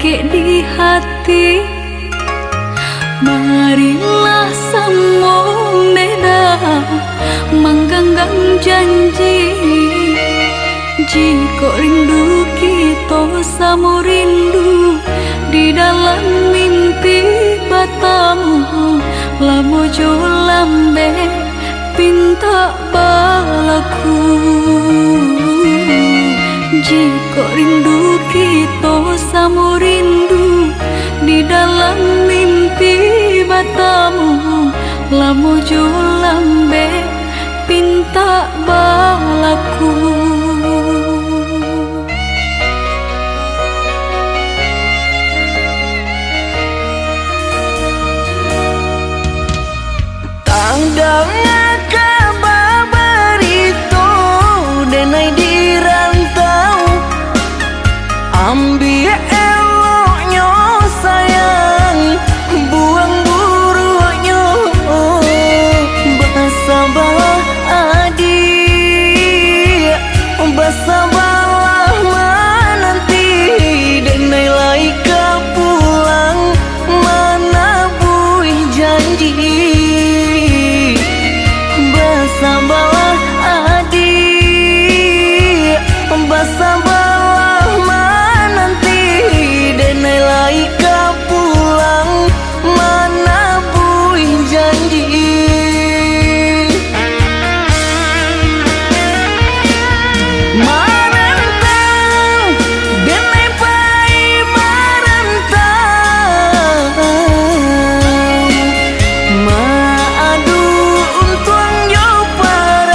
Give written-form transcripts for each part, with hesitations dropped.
ke di hati. Marilah samo beda mengganggang janji. Jika rindu kita samo rindu di dalam mimpi batamu, lamo jo lambe pinta balaku. Jika rindu kita samo rindu di dalam mimpi batamu, lamo jo lambe pinta balaku. Tangdang kabar itu denai di rantau, ambil eloknya sayang, buang buruknya. Bersabarlah adik, bersabarlah menanti, denai laika pulang mana buih janji. Bersabarlah adik, bersabarlah menanti, denai laika pulang mana buih janji. Marantau denai pai marantau, maadu untuang yo para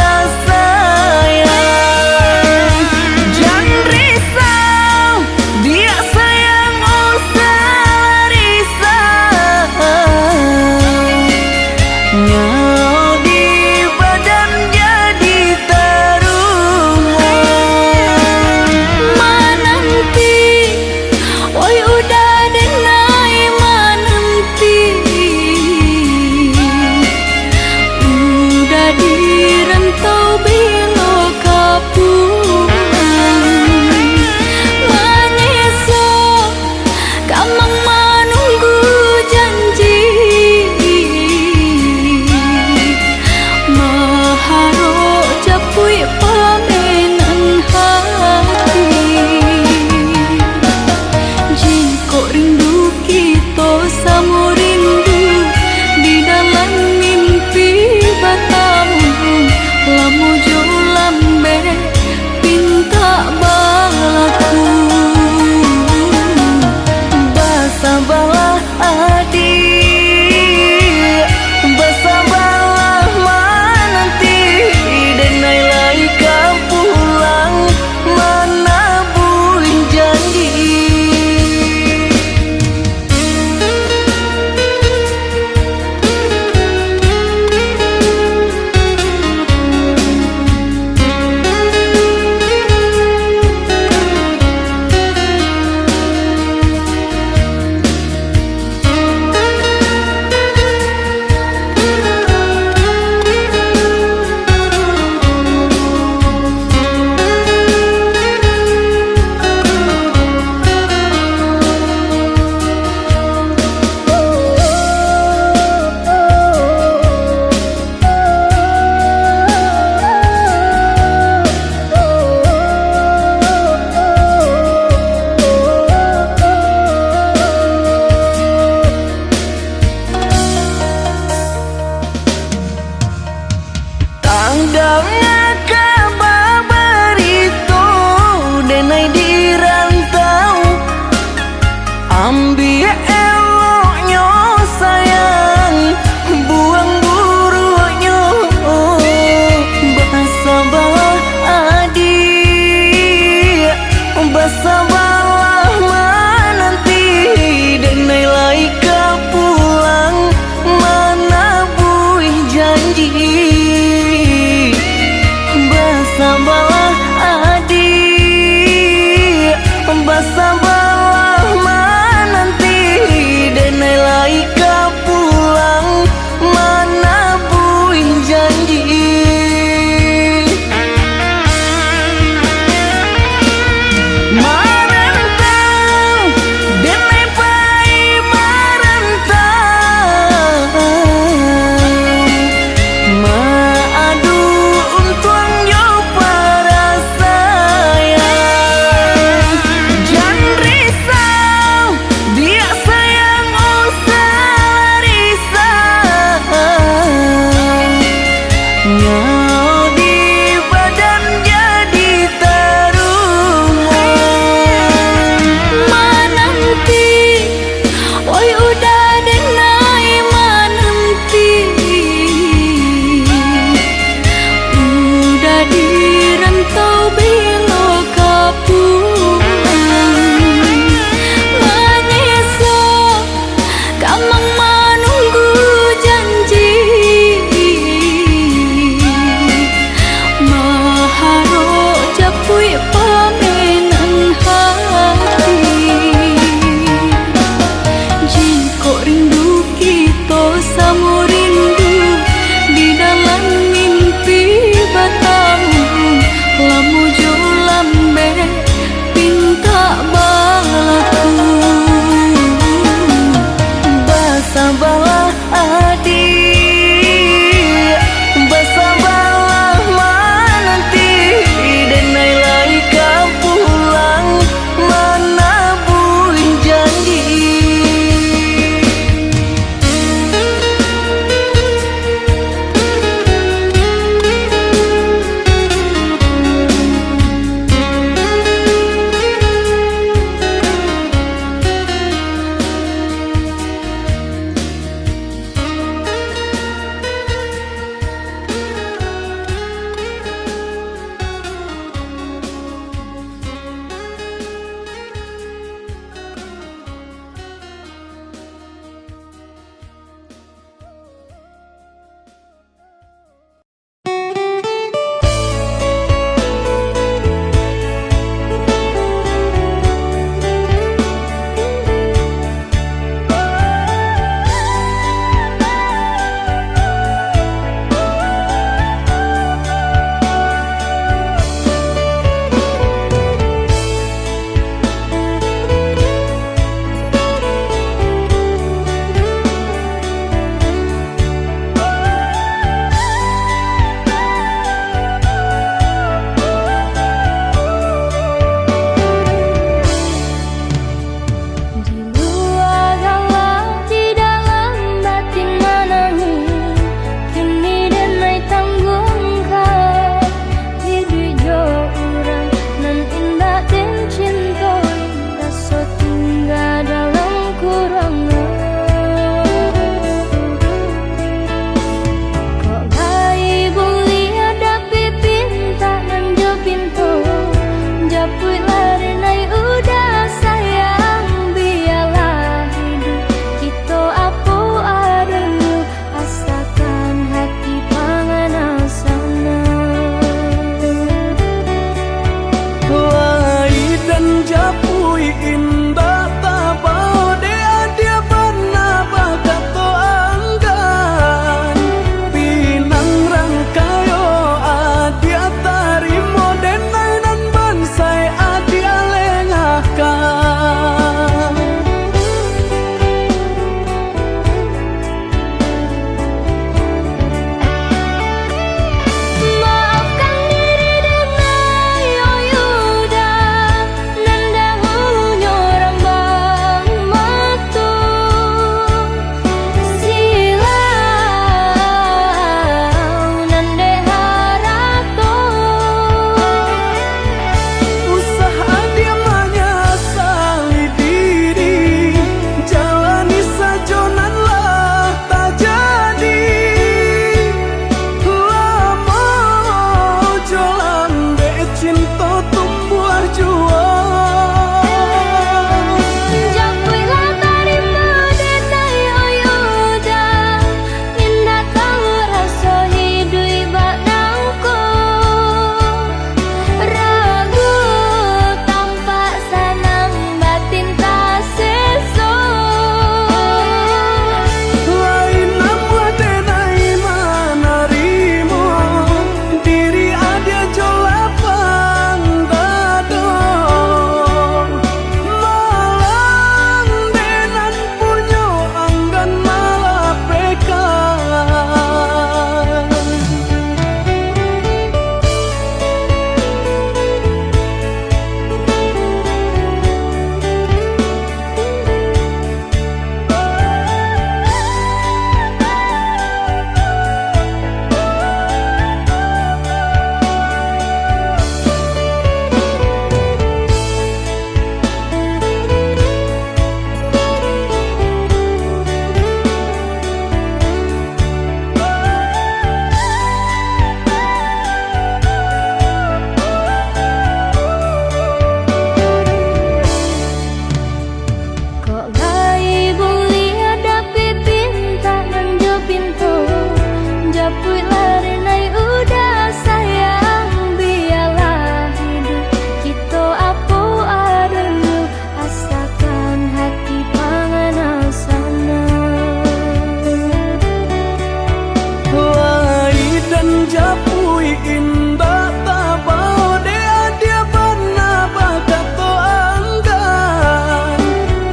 adik bersabarlah menanti denai laika pulang menabung janji.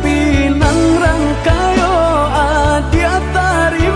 Pinang rangkayo adia tarima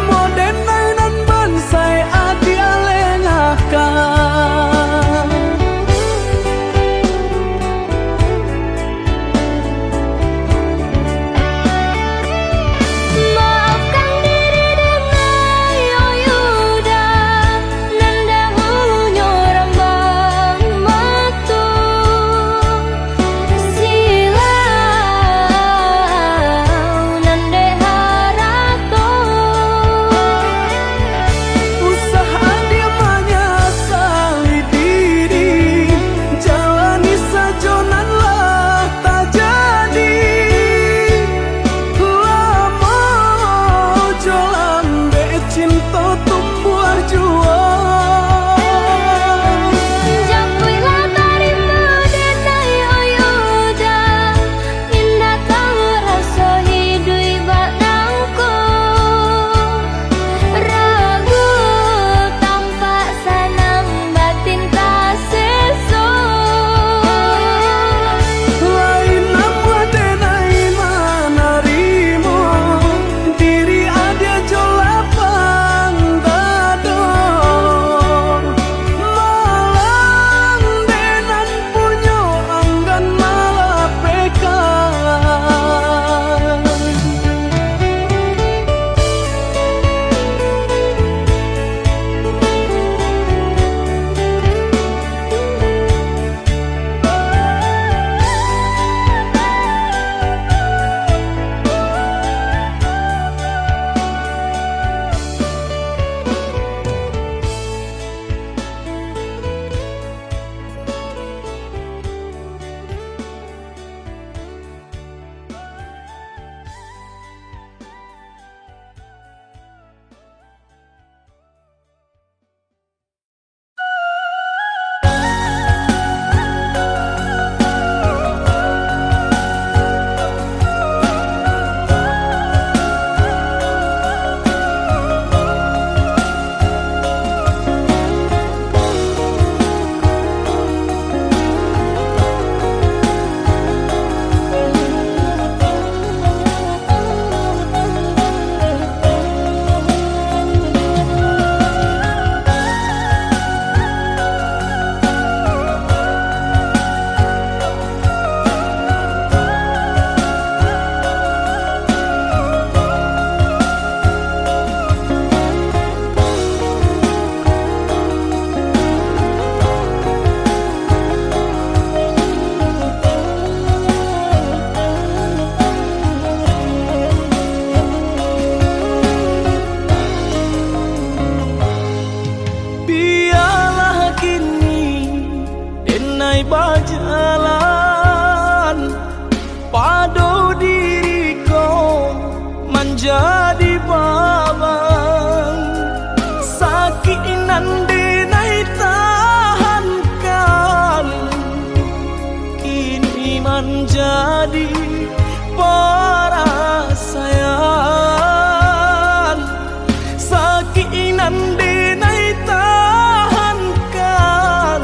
Sakinan denai tahankan,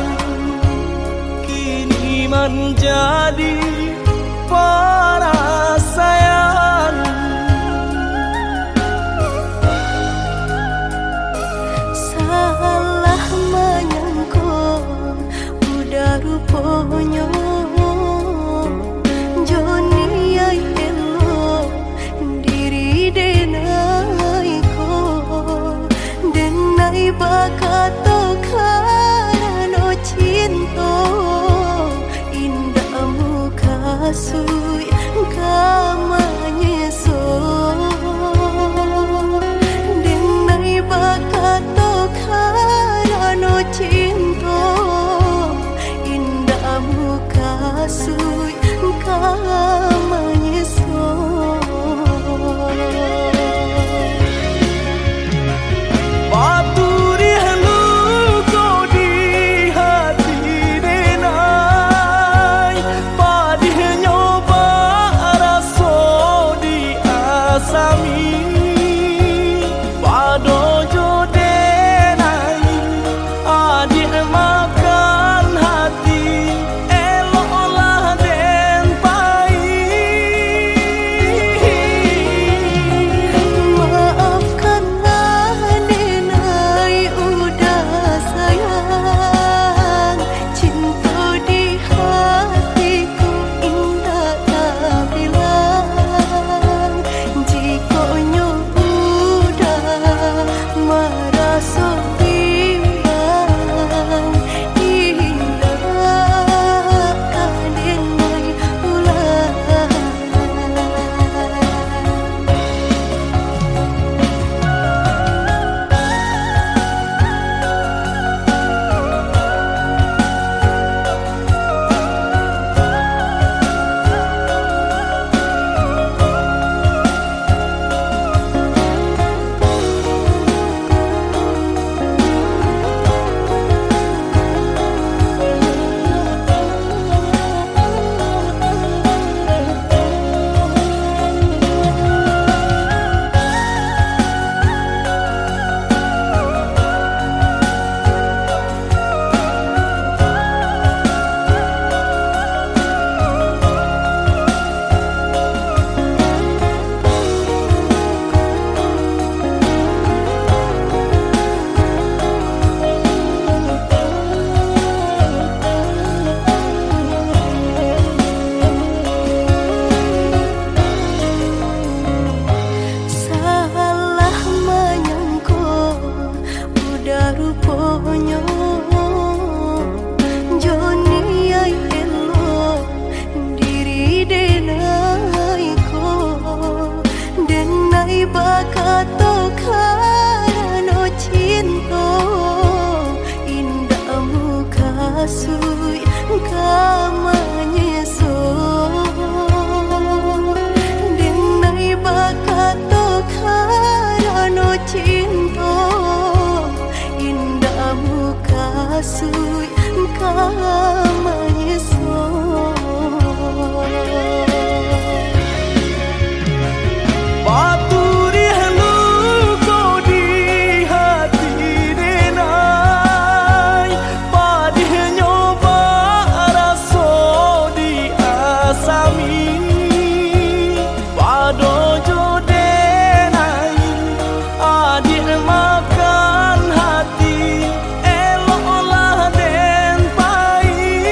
kini menjadi perasaan. Salah menyangka udah rupanya Joni ay elo diri denai ko denai bakato karano cinta indah muka suy kamanya so denai bakato karano cinta indah muka suy kamanya so. Paturi halu kau di hati denai, padih nyoba raso di asami, padojo denai adik makan hati, eloklah den pai. Maafkanlah denai udah sayang, cinta di hatiku indah tak bilang. Jika udah merasa bimbang, indahkan denai ulang. Salah menyangka udah rupanya Joni ay elo diri denai ko denai bakato karano cinta indah muka suy kamanya so denai bakato karano cinta indah muka suy kamanya so. Paturi halu kau di hati denai, padih nyoba raso di asami, padojo denai adik makan hati, eloklah den pai.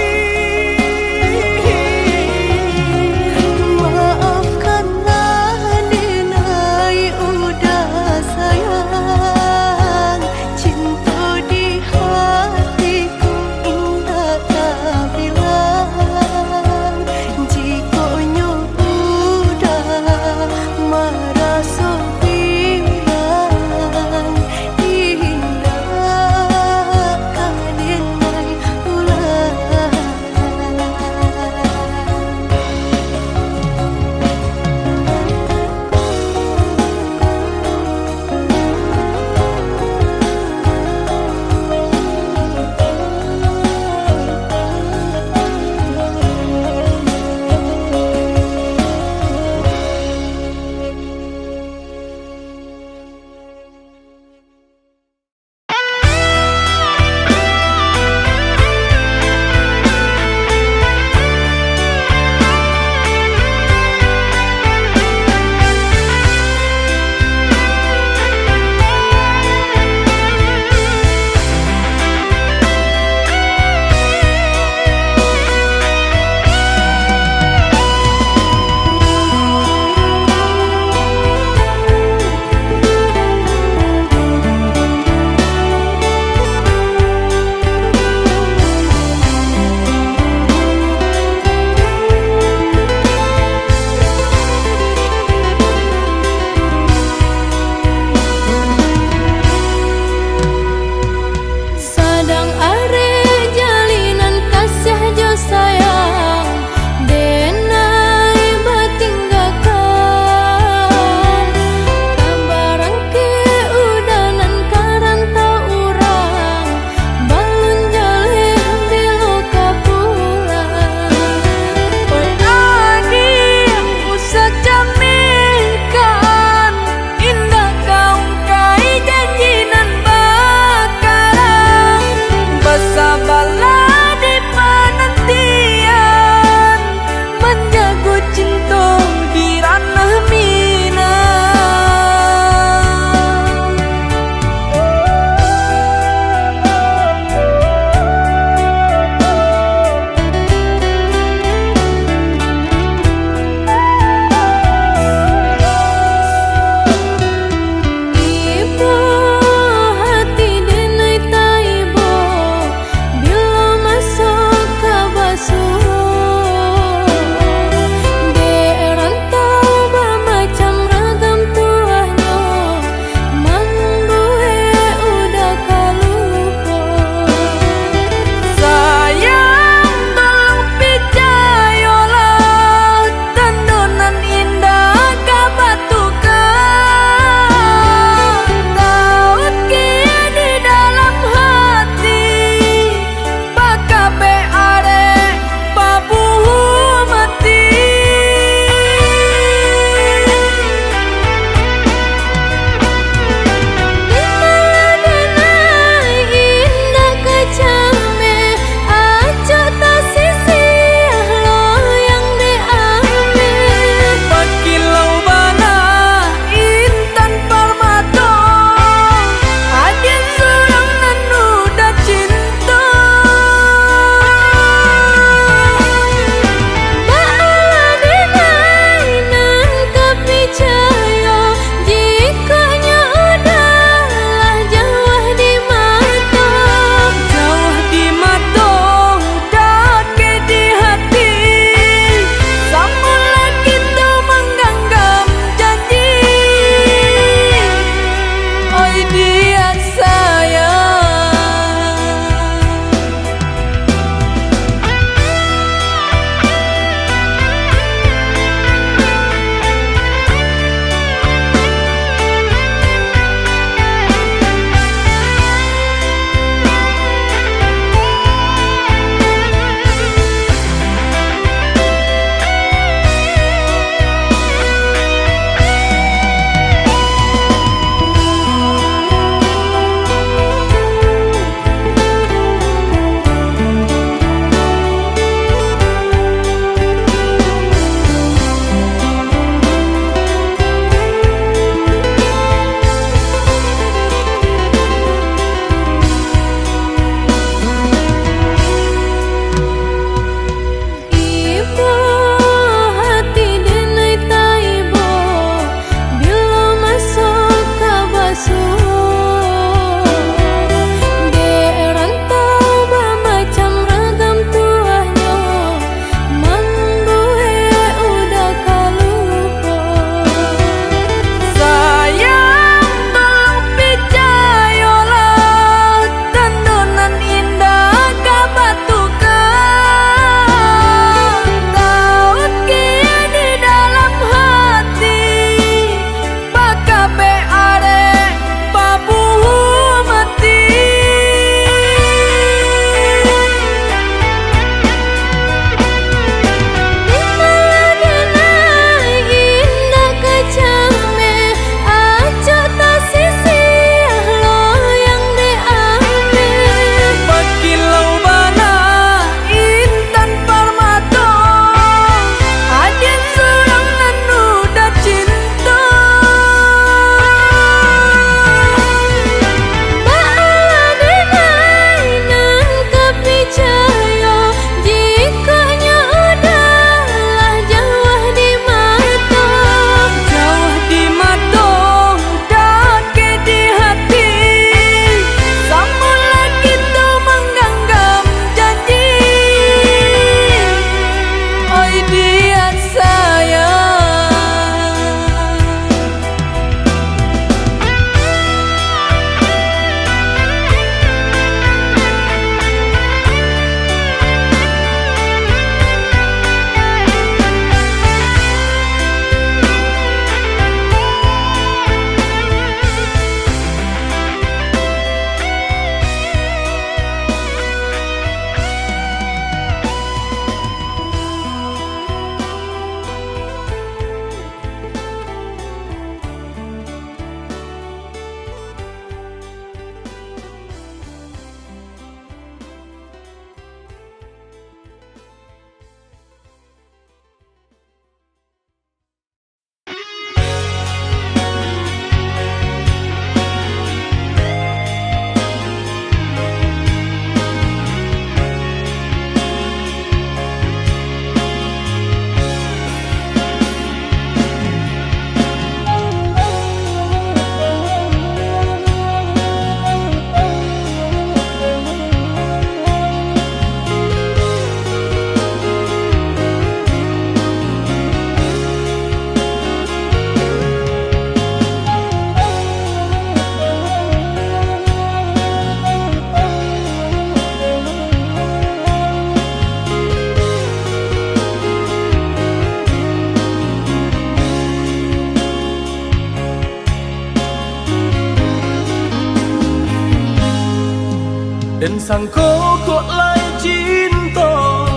Dan sangko kok lai cinta,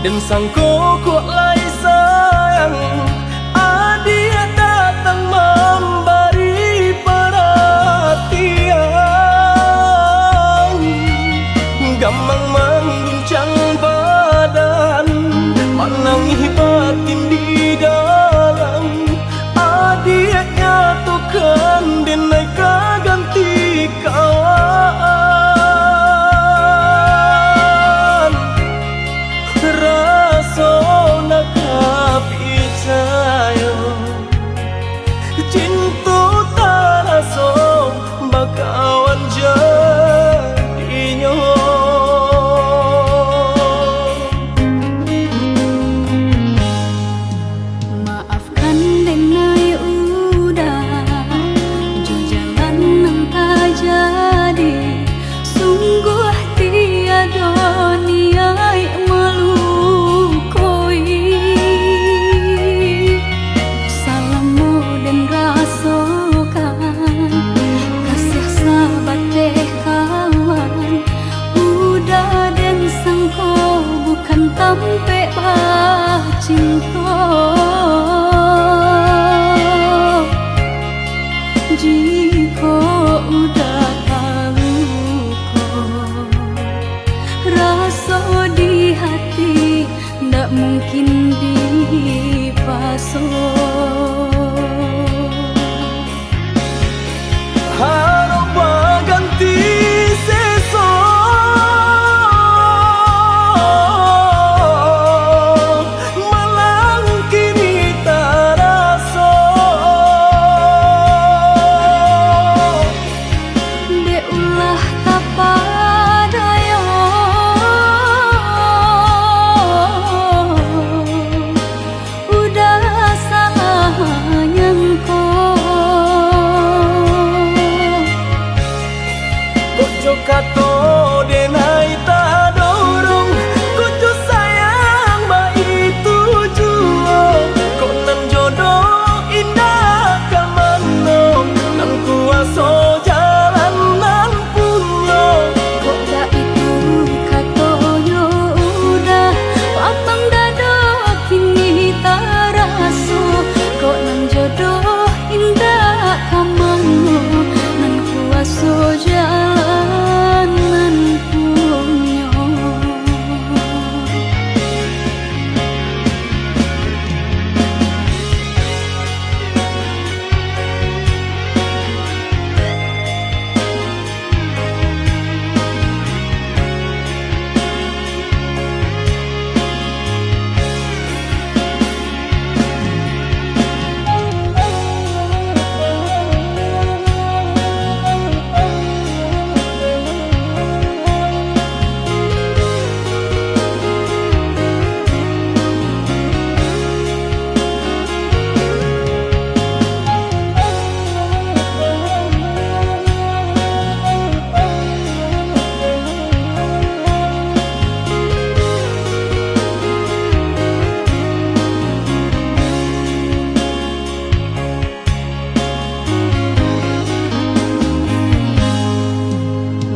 dan sangko kok lai sayang. Dia datang memberi perhatian, gamang mengguncang badan, menangi batin di dalam. Dia nyatukan denai kaganti kawan. Raso nak picayo, cinta tak raso bakawan jadinya. Maafkan denai udah jo jalan nang tak jadi. Sungguh tiada niat melukoi. Salahmu dan rasakan kasih sahabat deh kawan. Udah dan sangko bukan tampe bah cinta. Jika udah tahu kok rasa di hati ndak mungkin dipasok. Harap ganti sesok, malang kini tak rasa. De ulah tapadaya, udah salah nyangko. Kojo kato denai tak dorong, kojo sayang ba itu juo. Kok nan jodoh indah kamano, nan kuaso jalan nan punyo. Kok dah itu katonya udah lapang dada kini tak rasa. Kok nang jodoh indah kamano, nan kuaso jalan nan punyo.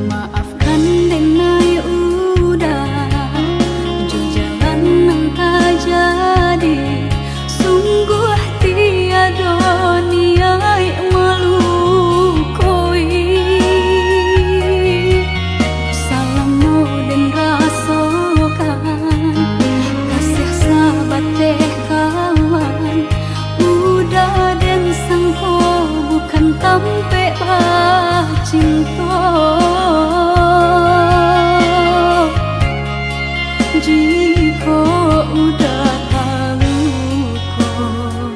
Maafkan denai udah jo jalan nang tak jadi. Sungguh tiada niat melukoi. Salahmu dan rasakan kasih sahabat deh kawan. Udah dan sangko bukan tampe bah cinta. Jika udah tahu kok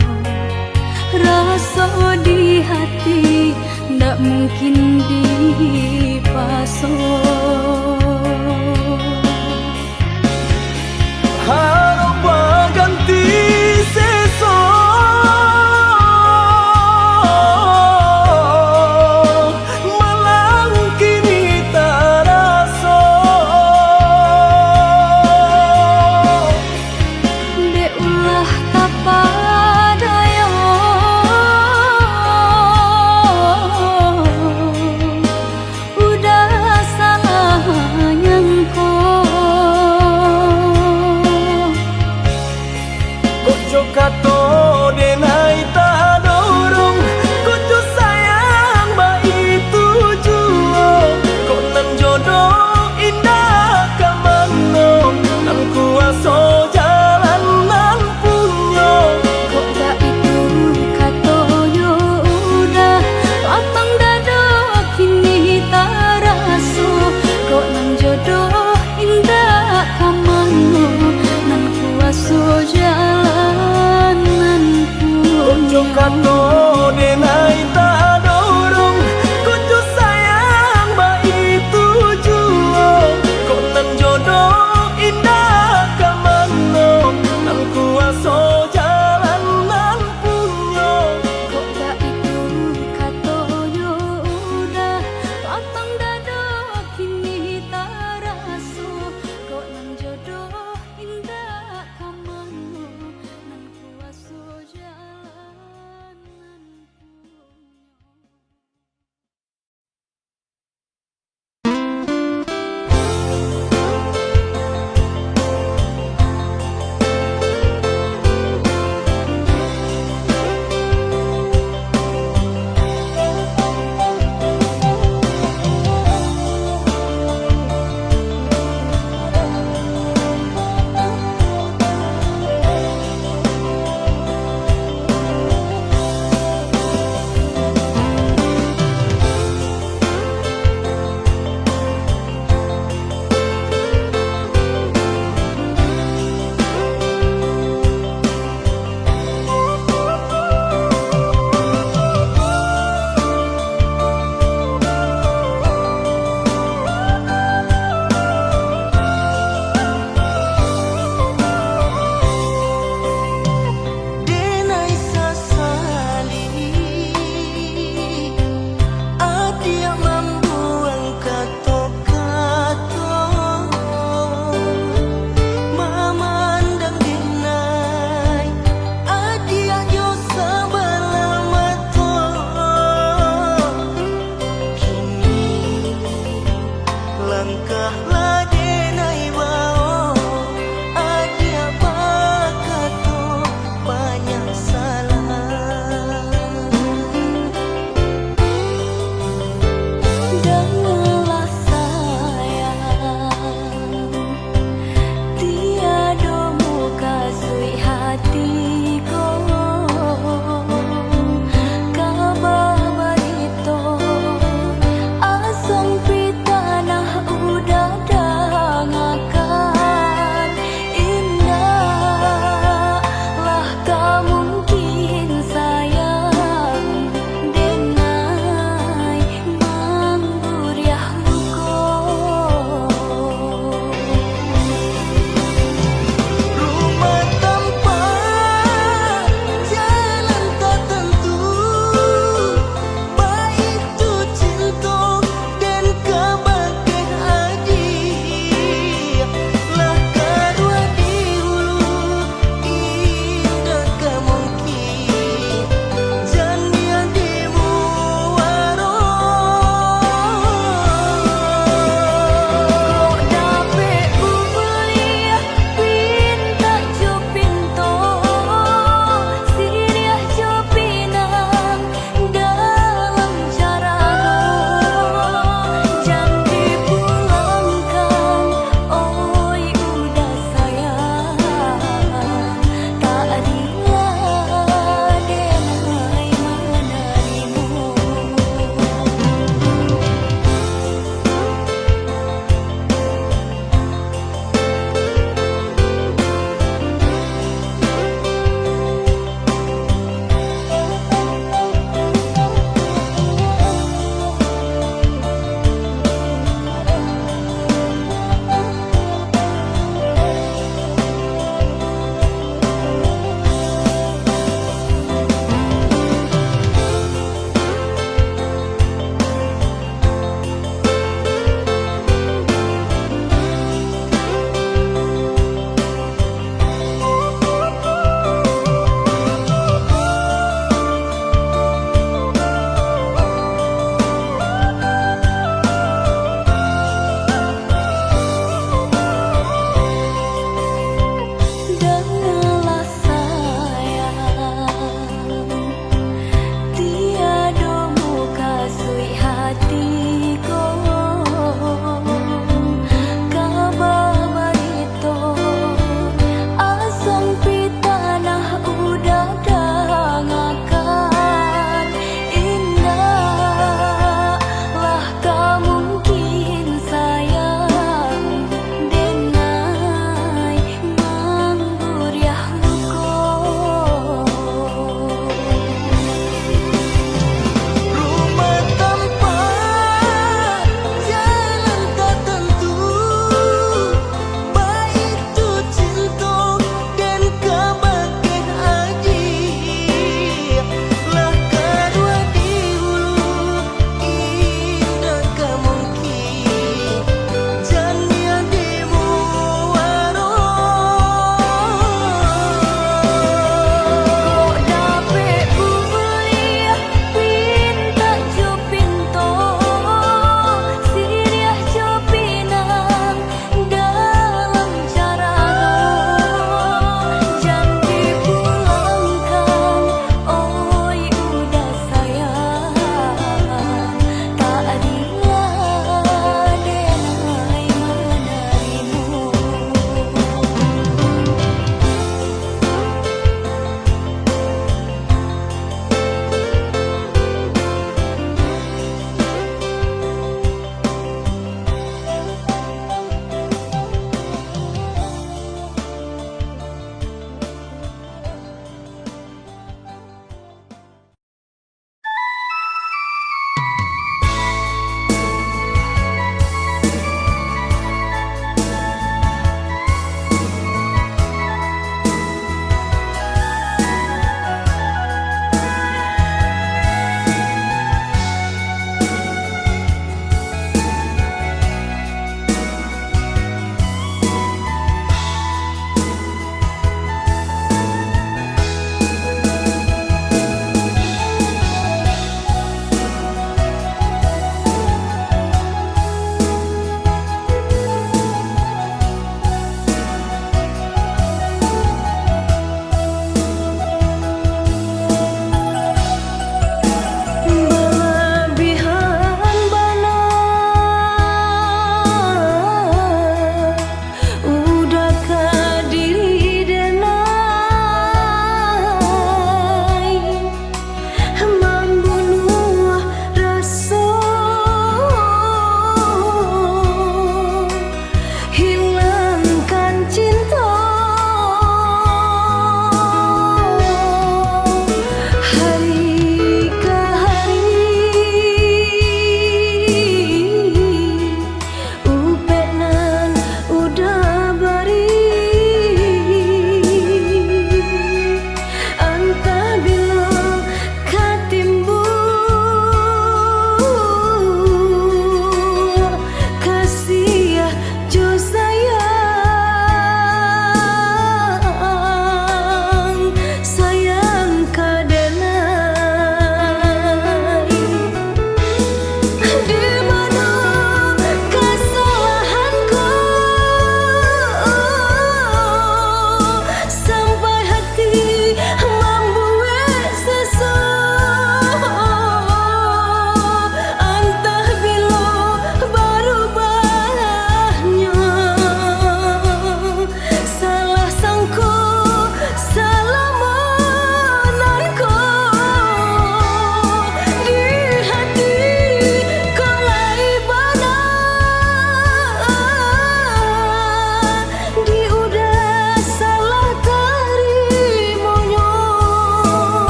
rasa di hati ndak mungkin dipasok. Harap ganti sesok, malang kini tak rasa. De ulah tapadaya, udah salah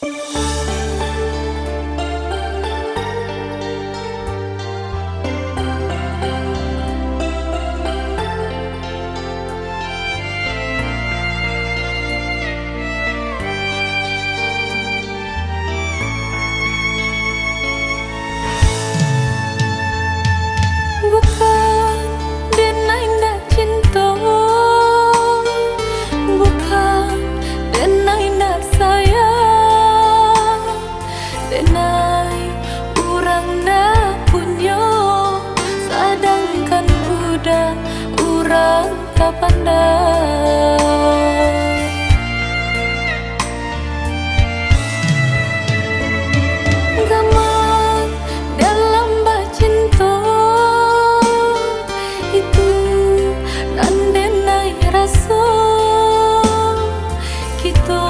Bukan denai ndak cinta, bukan denai ndak sayang, denai urang ndak punya, sedangkan udah urang tak pandai. Gaman dalam bacinta itu nandenai rasa kita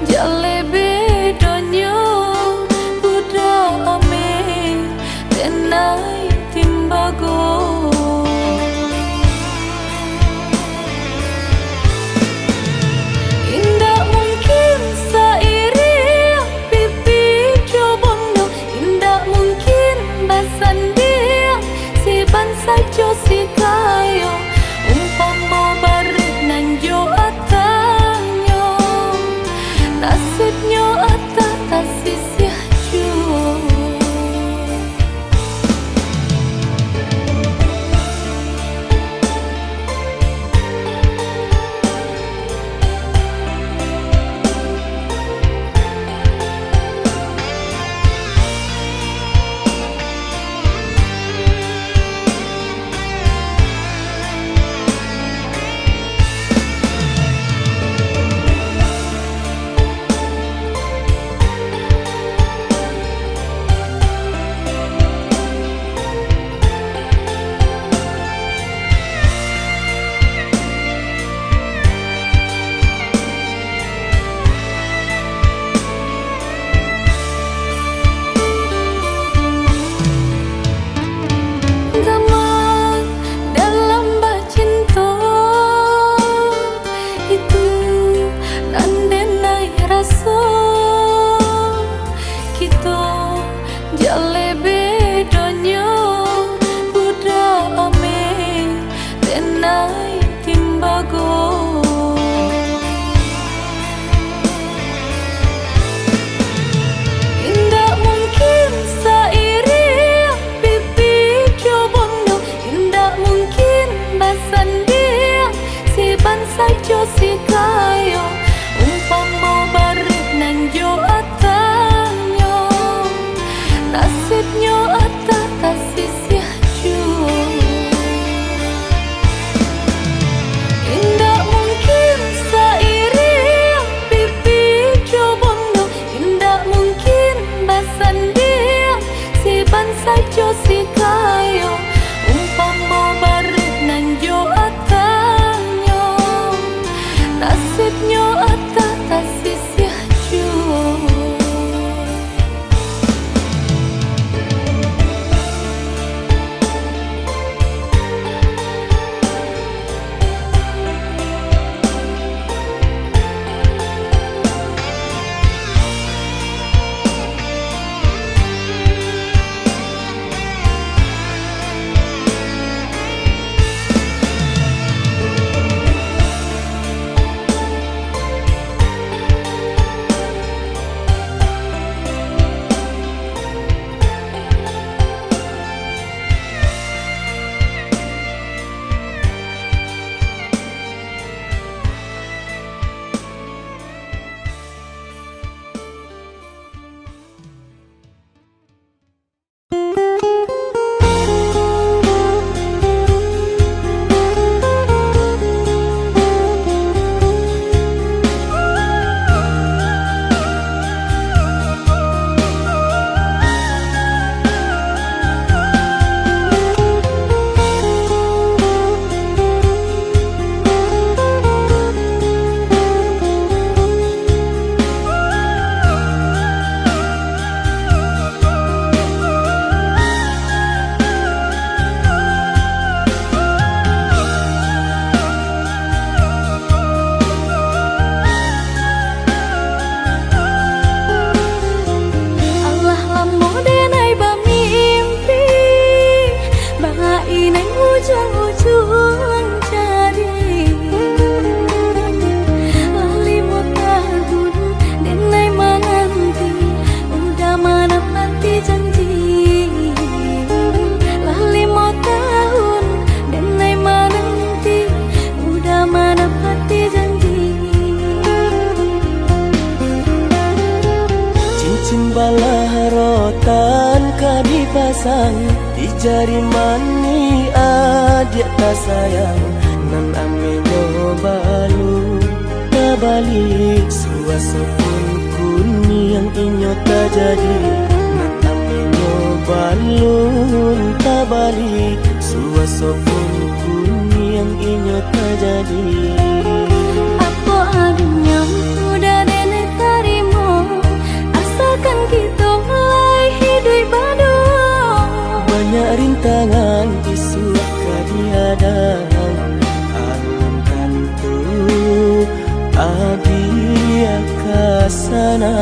jale bedanya udah ame denai timbago. Indah mungkin sairi pipi cobondo, indah mungkin basandia si bansa jo si kayo umpama barit nan jo atanyo nasibnya atas kasih sia jo. Gaman dalam bacinta itu nandenai rasa kita jale bedanya udah ame denai timbago. Indah mungkin sairi pipi cobondo, indah mungkin basandia si bansa jo si kayo umpama barit nan jo atanyo nasibnya atas kasih sia jo. Indah mungkin sairi pipi cobondo, indah mungkin basandia si bansa jo si kayo umpama barit nan jo atanyo ujung jari. Lima tahun denai menanti, udah menepati janji. Lima tahun denai menanti, udah menepati janji. Cincin balah rotan ka dipasang di jari mani adik tak sayang. Nan amenyo balu tak balik, suasa pun kuni yang inyo tak jadi. Nan amenyo balu tak balik, suasa pun kuni yang inyo tak jadi. Apa adanya udah nenek tarimo, asalkan kita mulai hidup baru. Banyak rintangan disuap kadiadang, alun tentu adia kasana.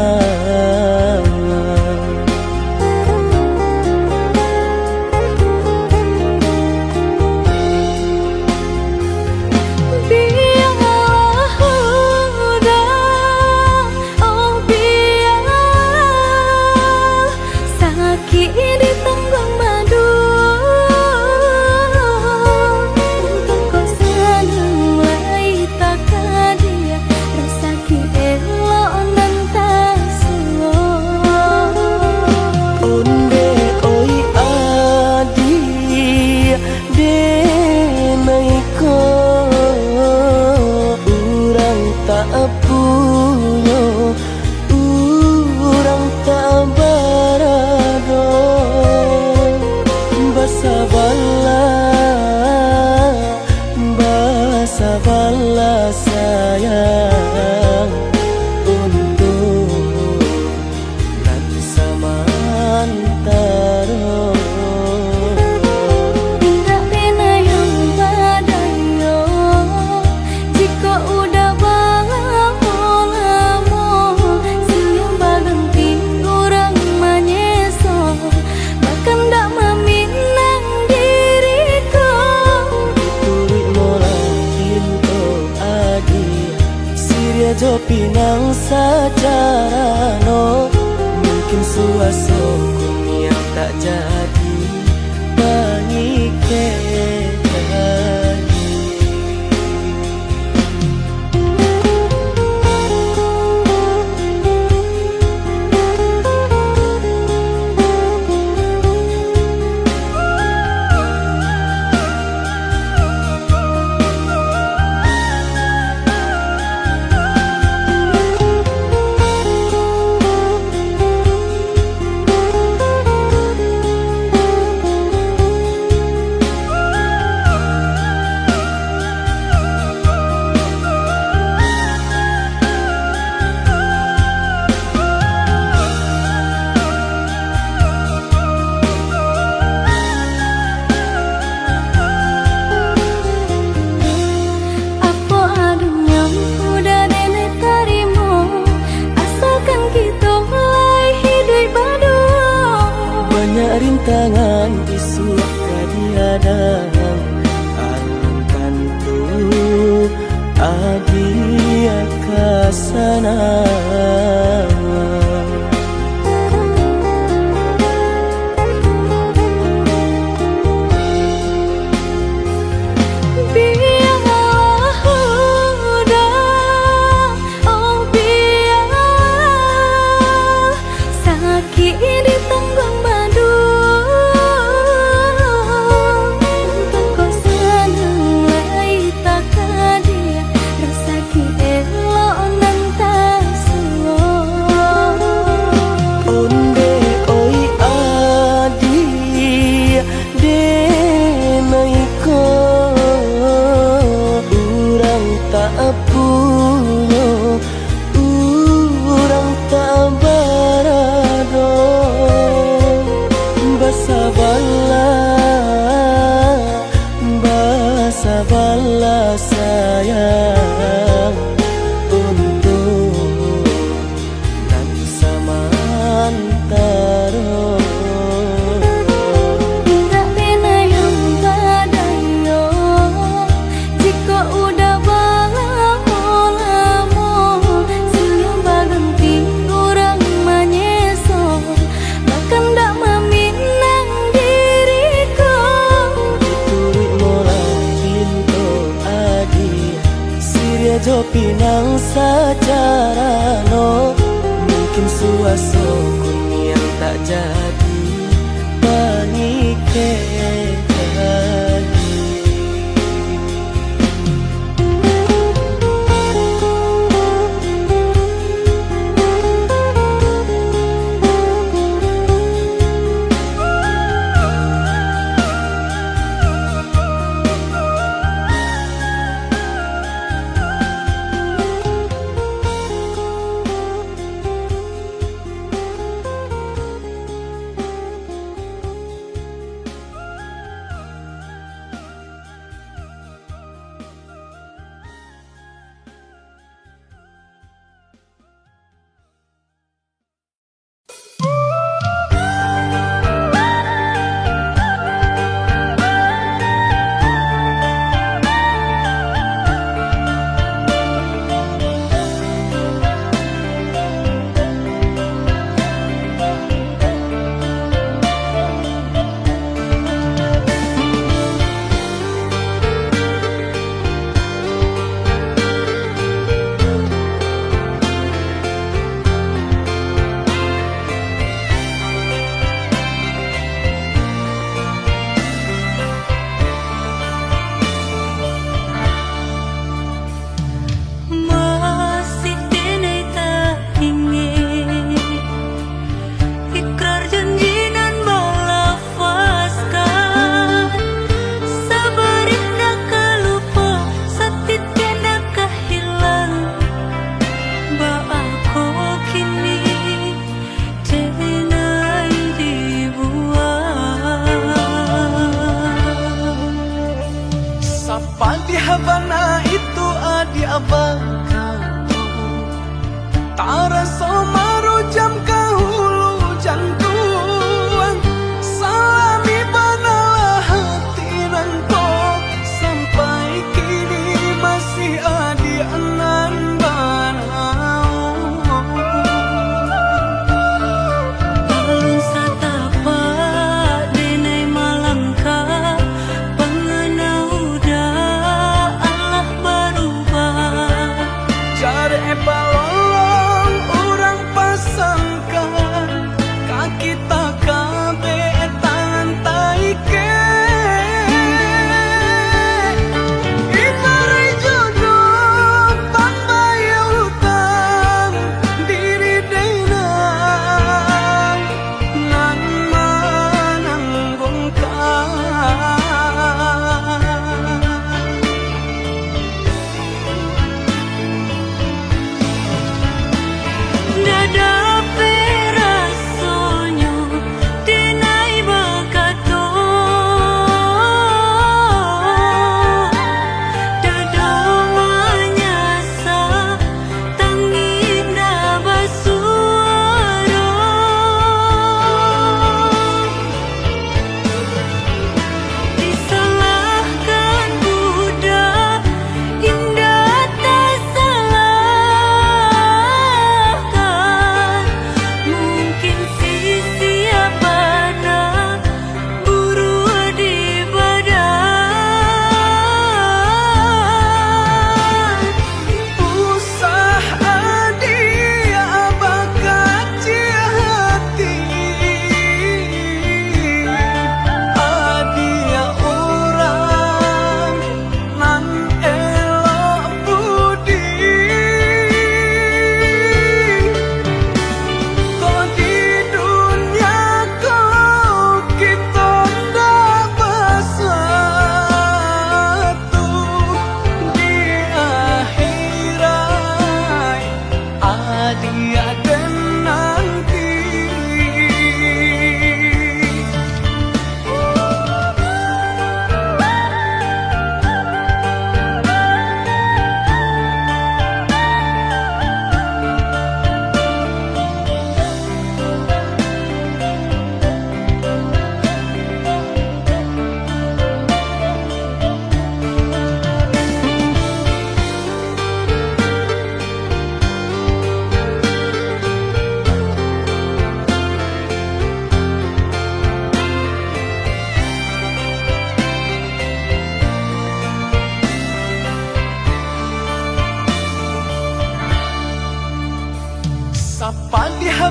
Sabarlah sayang untuk nanti samantara. Tidak pernah yang badayo, jika udah lama siang baganti orang menyeso, bahkan tak meminang diriku. Ditulik mola Siria jo pinang secara no, mungkin suaso yang tak jadi mengikat. Rintangan disuap kadiadang, alun tentu adia kasana. Sabarlah sayang untuk nanti samantara. Tidak pernah yang badayo, pinang secara no, mungkin suaso kun yang tak jadi panike. Habana itu adi abang Tara somaru jam kahulu jantuan Salami banalah hati nangko Sampai kini masih adi anan banau Alun satapa denai malangka pengenau Jare balolong orang pasangka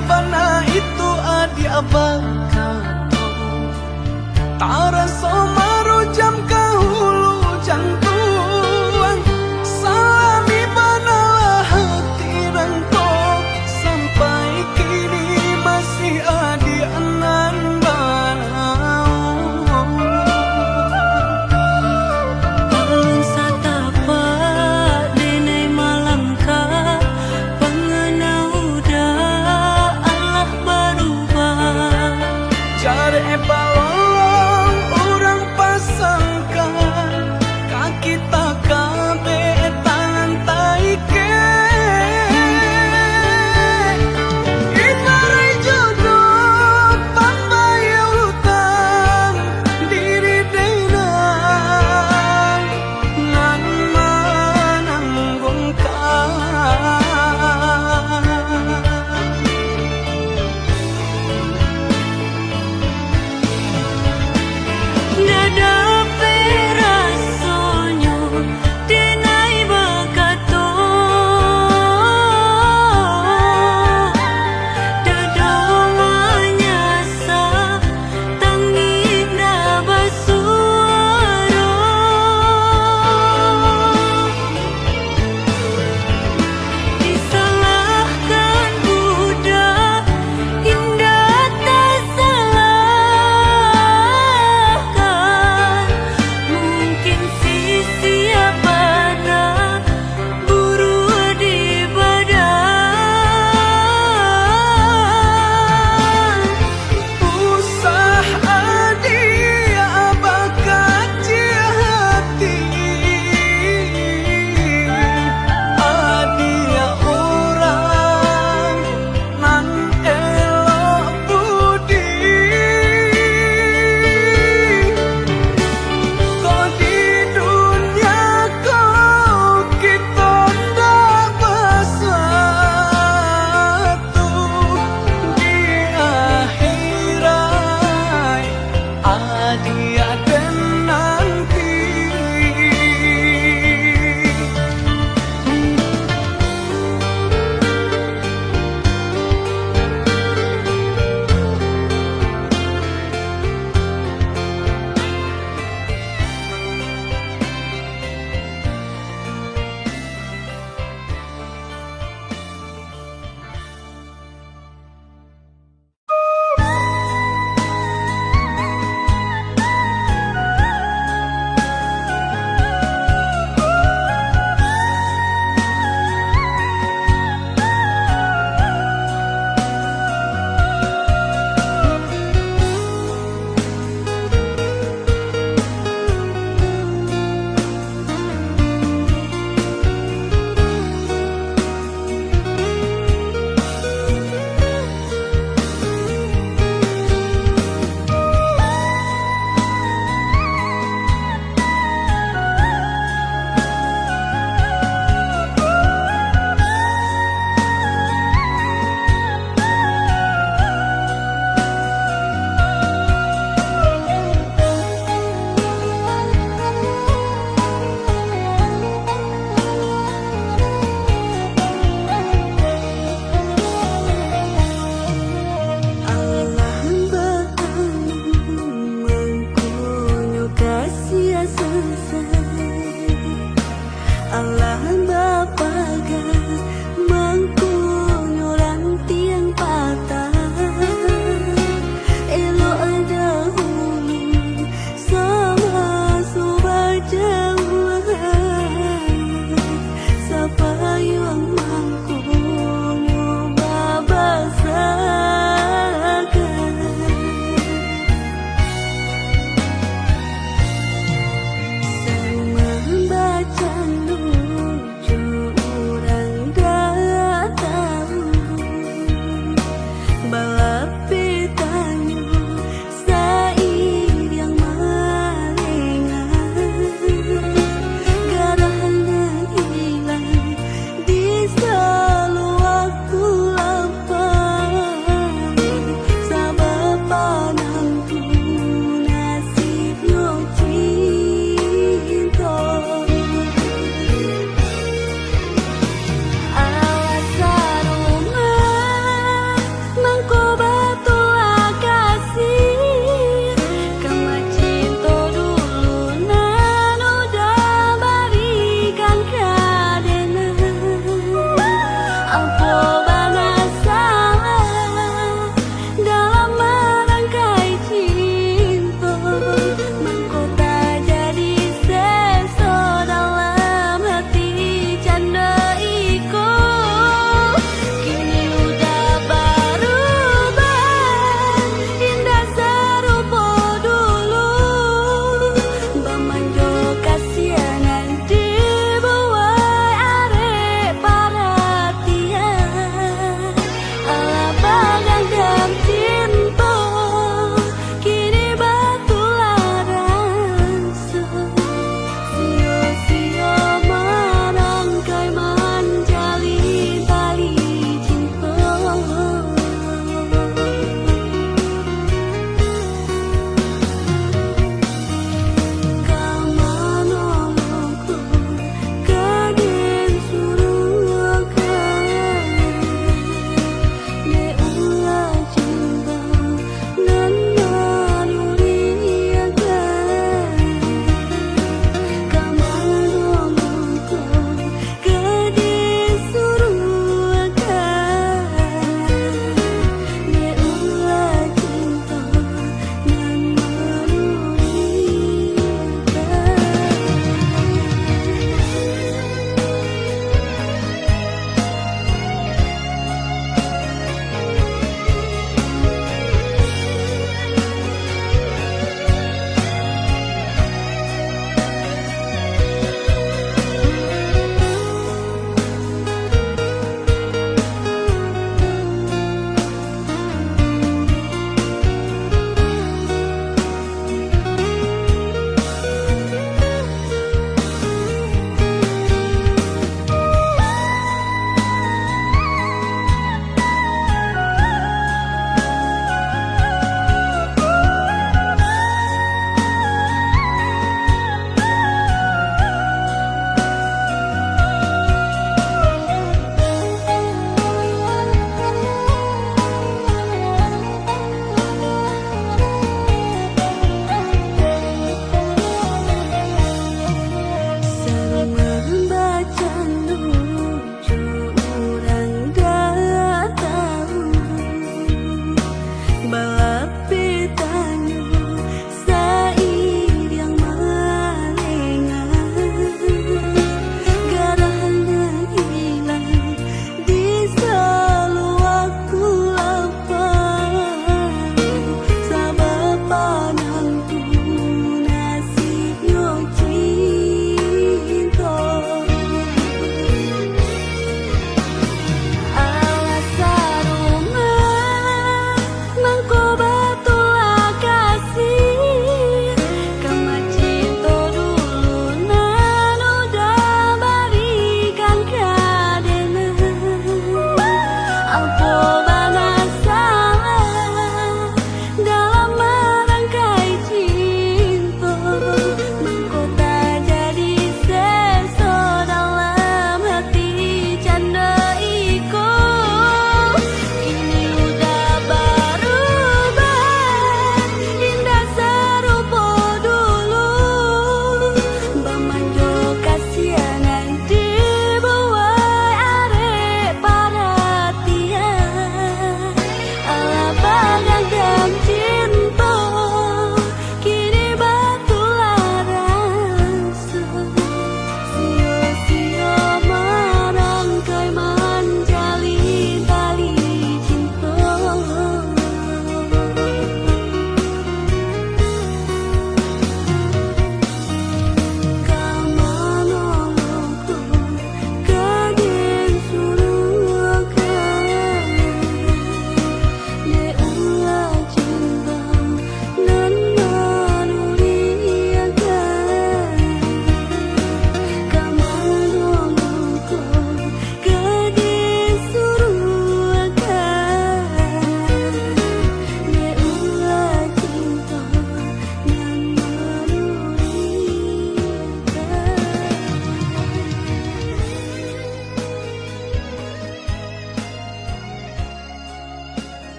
sabana itu adi abang kato tara somaro jam kahulu jantuang salami banalah hati rangko sampai kini masih adi anan banau Alun satapa denai malangka pengenau da Allah berubah Cari balong orang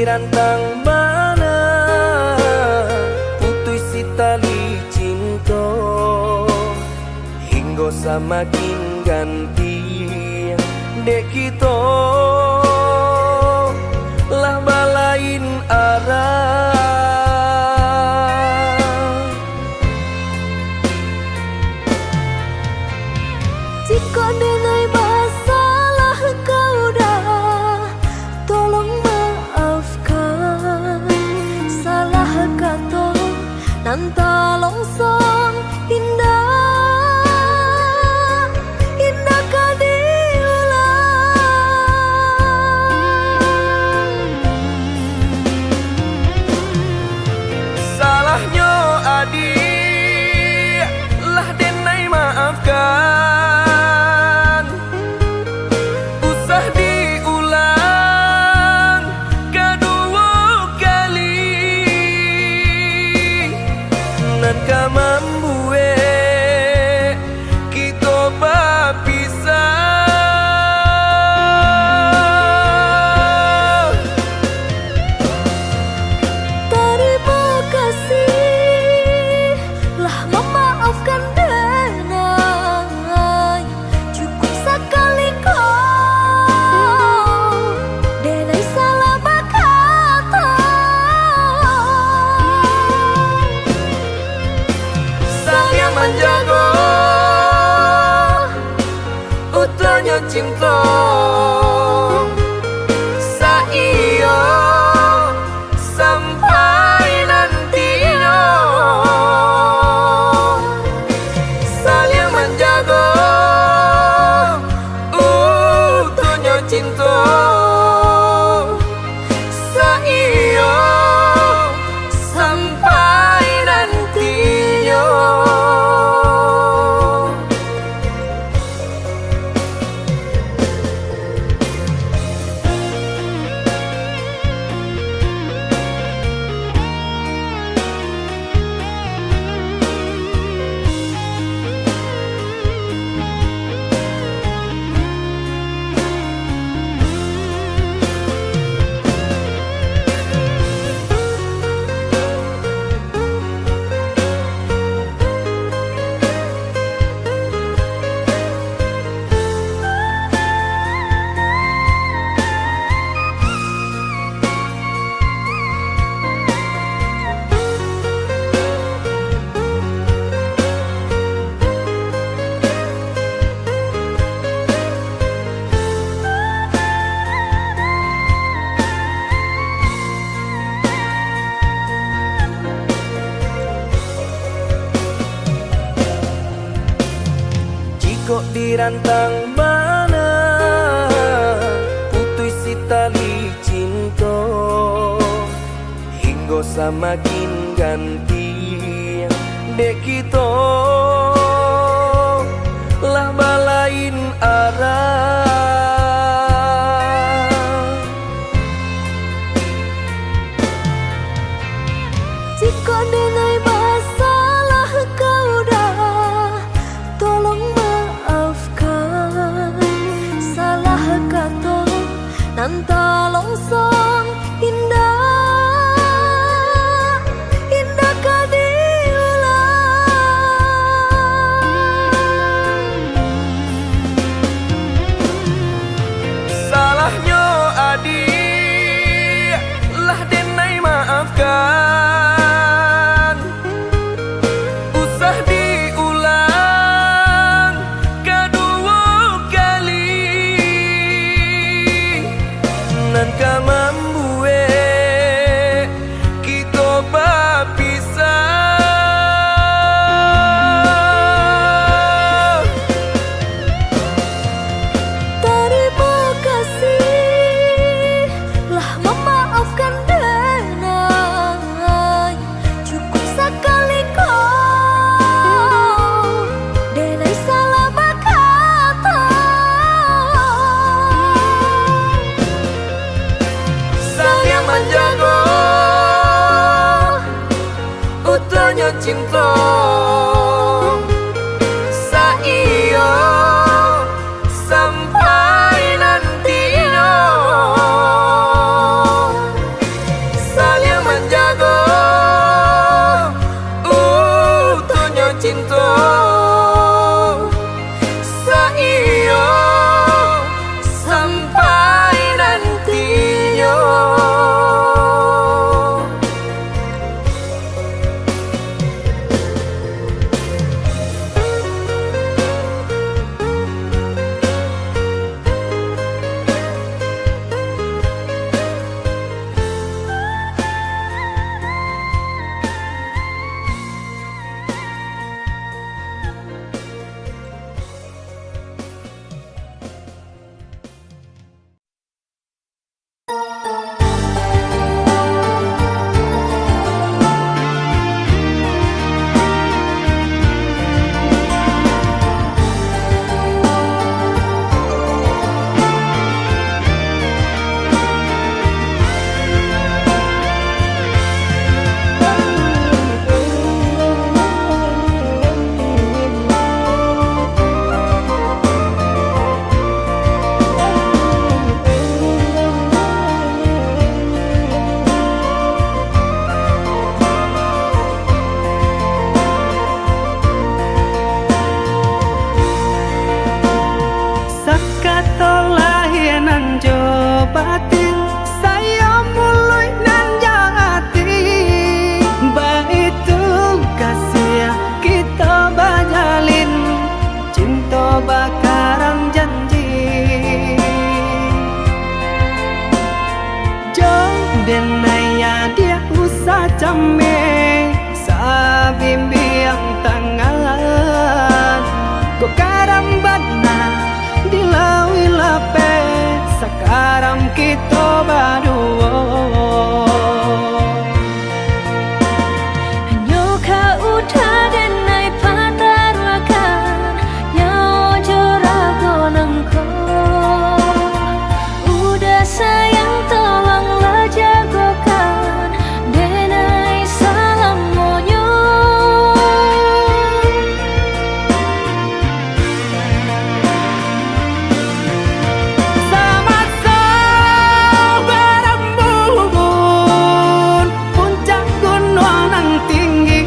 dirantang mana putus si tali cinta hingga semakin ganti dek kita lah balain arah. Jika denai masalah kau dah, tolong maafkan. Salah kata nan tak longsong indah, indah kau diulang. Salahnya adik lah denai maafkan. Ka membuat kita berpisah. Terima kasih lah memaafkan denai. Cukup sekali kau denai salah berkata. Menjaga utuhnya cinta saiyo sampai nantinya saling menjaga utuhnya cinta saiyo sampai nantinya. Kok dirantang mana putus si tali cinta hingga semakin ganti dek kita lah balain arah. Jika denai masalah kau dah, tolong maafkan. Salah kata nan tak longsong indah, indah kau diulang. Salahnya adik lah denai maafkan. Usah diulang kedua kali nan ka membuat kita berpisah. Terima kasih lah memaafkan denai. Cukup sekali kau denai salah berkata. Saling menjaga utuhnya cinta saiyo sampai nantinya sekarang kita berdua. Hanya kau udah denai patarwakan Yang jorago nangko Udah sayang tolonglah jagokan Denai salam monyo Sama-sama berembun puncak gunung nan tinggi,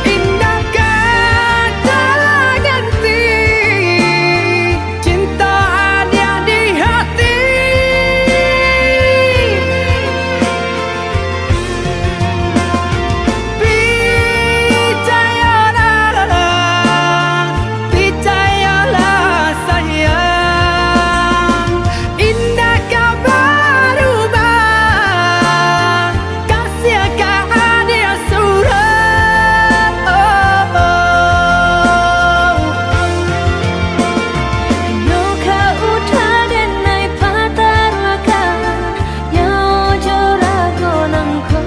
indah gajah ganti, cinta ada di hati. Percayalah sayang, indah kau berubah, kasih kau hadiah surat. Hanya kau udah denai patarwakan Yang jorago nangko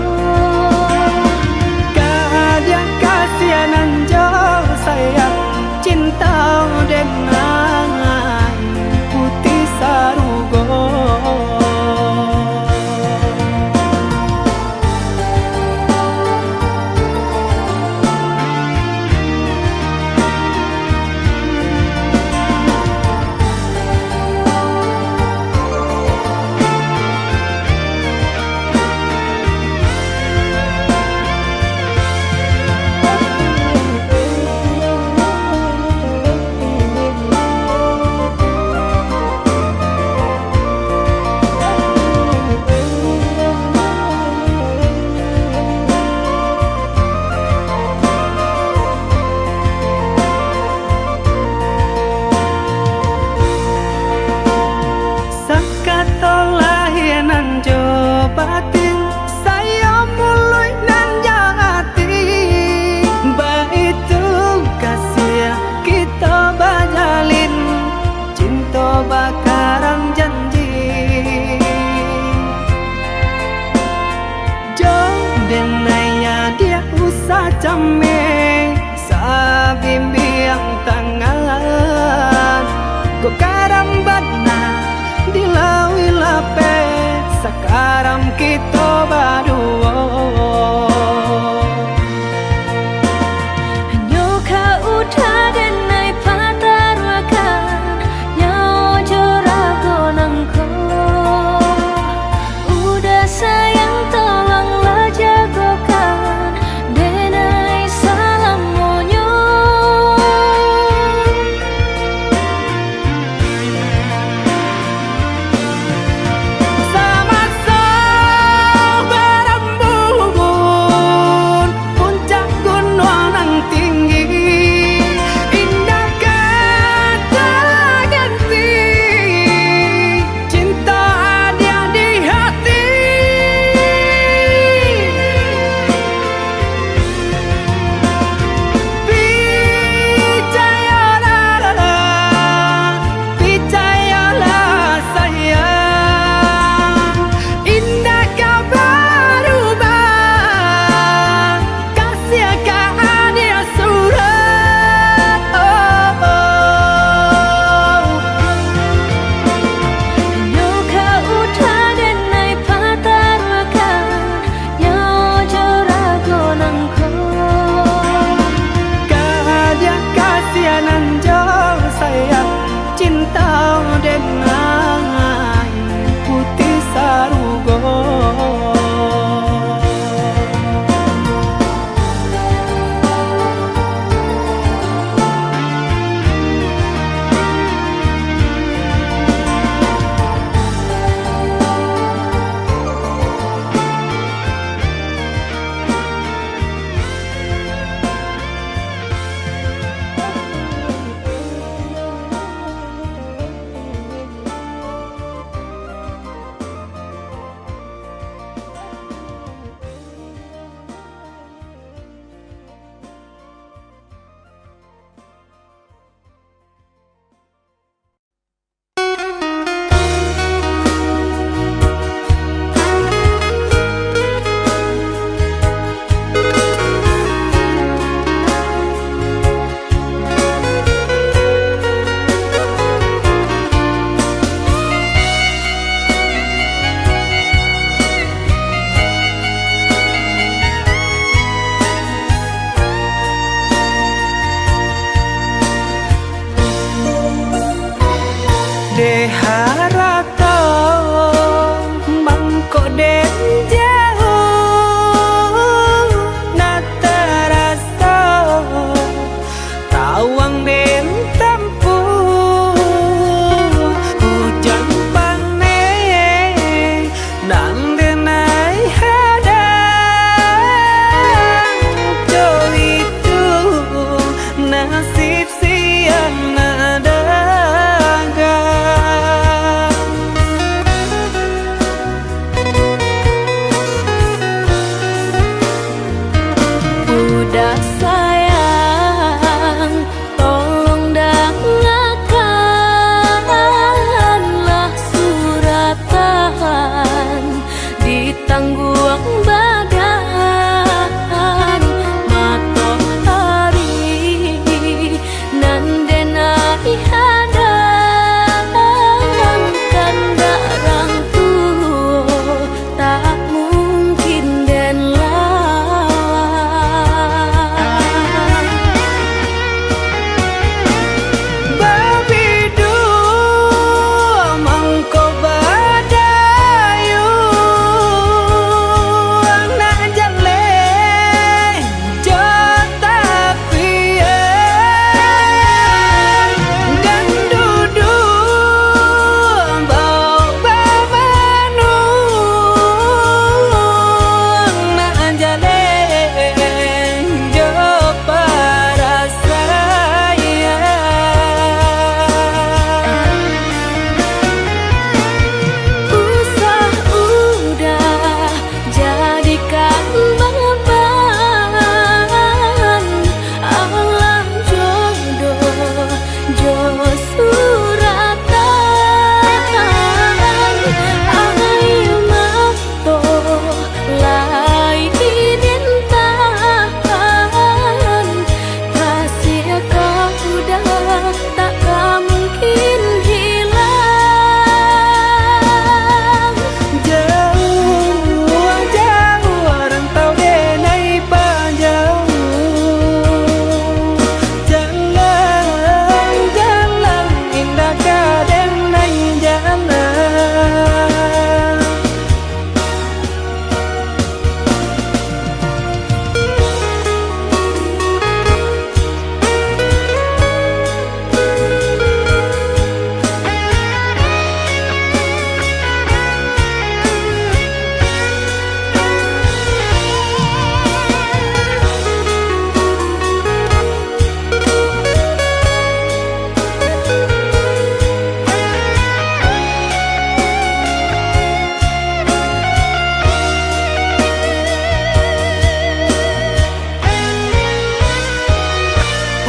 Hadiah kasihanan jauh sayang, cinta denai putih sarugo. Sakatolah nan jo batin, saya mulai nan jati. Baitu kasih kita bajalin, cinta bakarang janji. Jo denaya dia usah came, sabimbiang tangan. Go karambana dilawi lape, sekarang kita berdua. Hanya kau udah denai patarwakan Yang jorago nangko Udah sayang tolonglah jagokan Denai salam monyo Sama-sama de harato mangko den jauh na terasa tawang den tempuh hujan panen nan denai hadang jo itu nasib siang nada Udah sayang, tolong dengarkanlah suratan ditangguang badan matahari nan denai hadang kandarang tuh tak mungkin den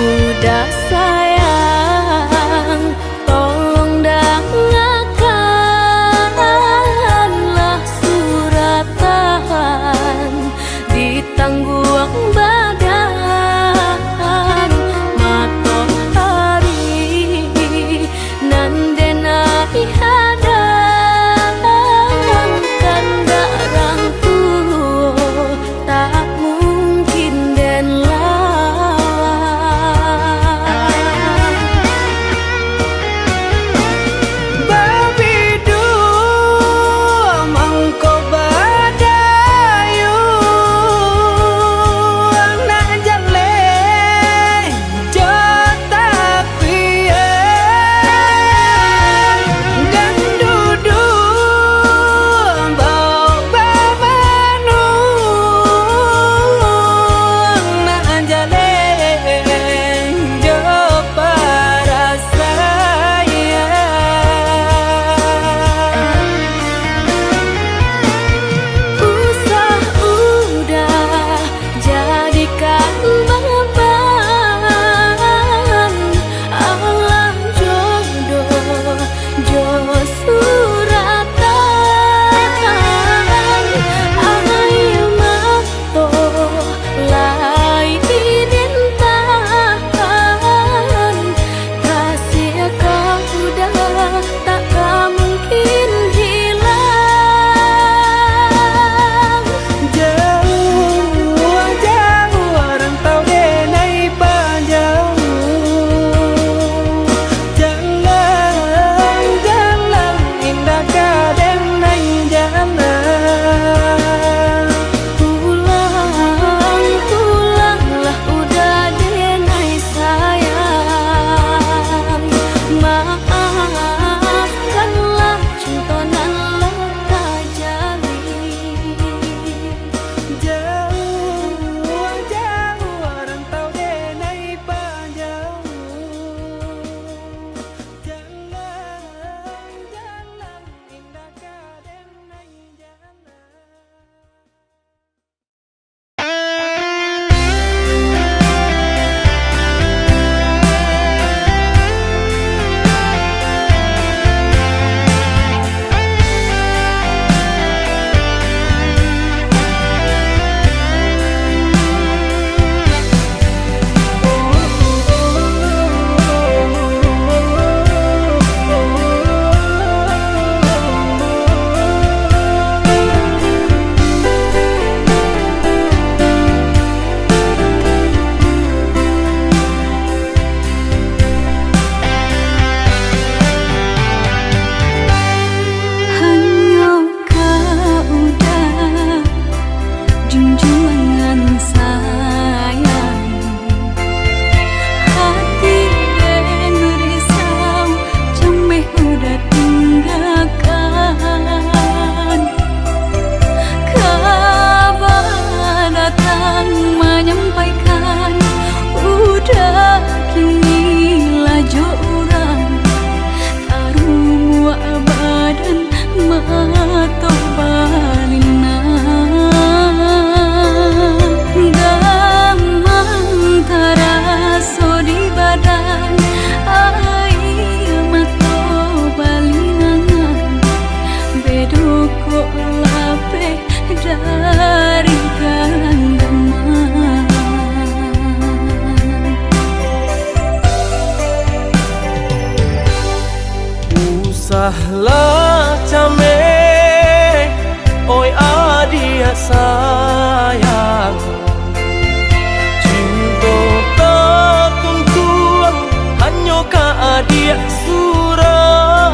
Udah sayang, tolong dengarkanlah suratan ditangguang badan matahari nan denai hadang kandarang tuh tak mungkin den lawan. Usahlah cameh, oi adia sayang. Cinta tak tuntuan, hanya ka adia surang.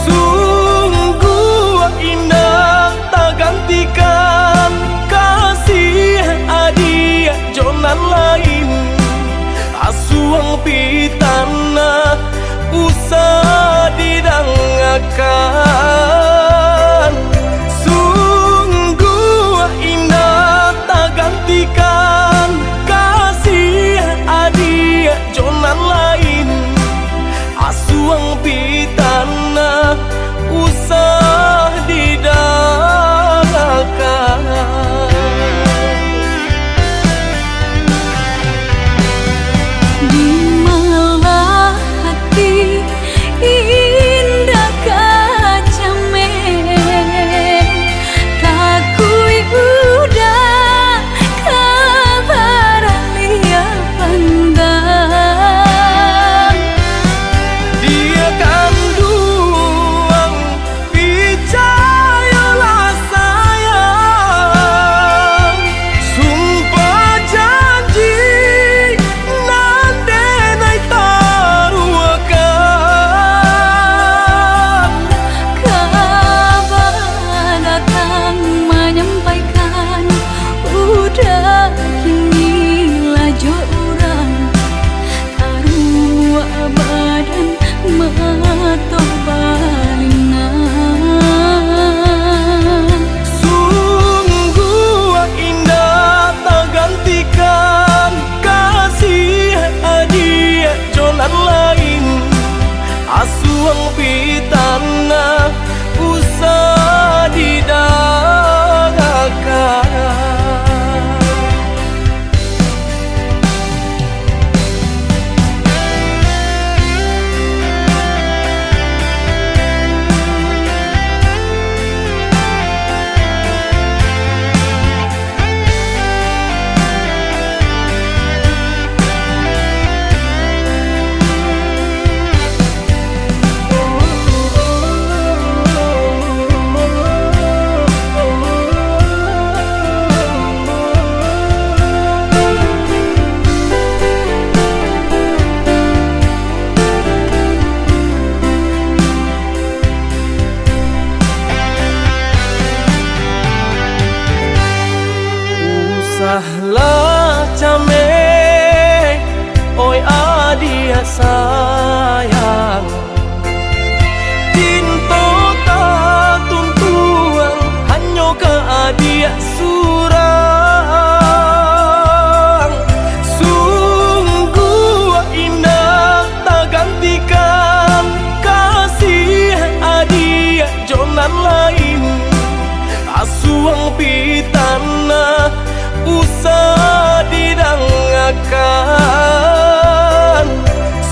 Sungguh indah tak gantikan kasih adia jonan lain. Asuang pitana usah didangakan. Sungguh indah tak gantikan kasih adia jonan lain. Asuang pitana usah didangakan. Asuang pitana usah didangakan. Usahlah cameh, oi adia sayang. Cinta tak tuntuan, hanya ka adia surang. Sungguh indah tak gantikan kasih adia jonan lain. Asuang pitana usah didangakan.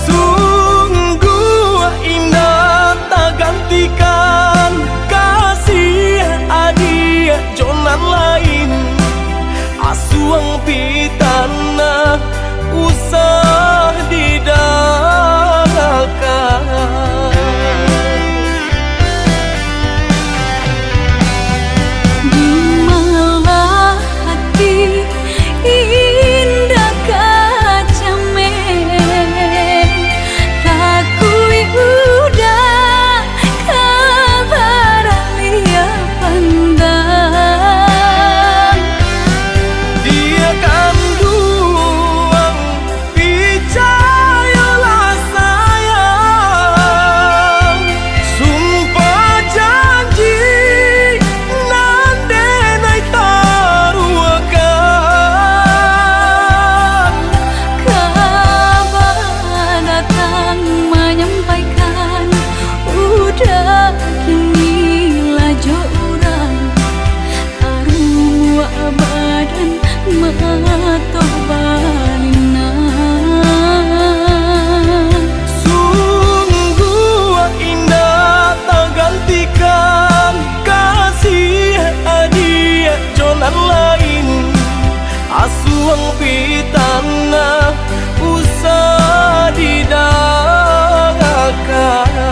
Sungguh indah tak gantikan kasih adia jonan lain. Asuang pitana usah didangakan. Sungguh indah tak gantikan kasih adia jonan lain. Asuang pitana usah didangakan.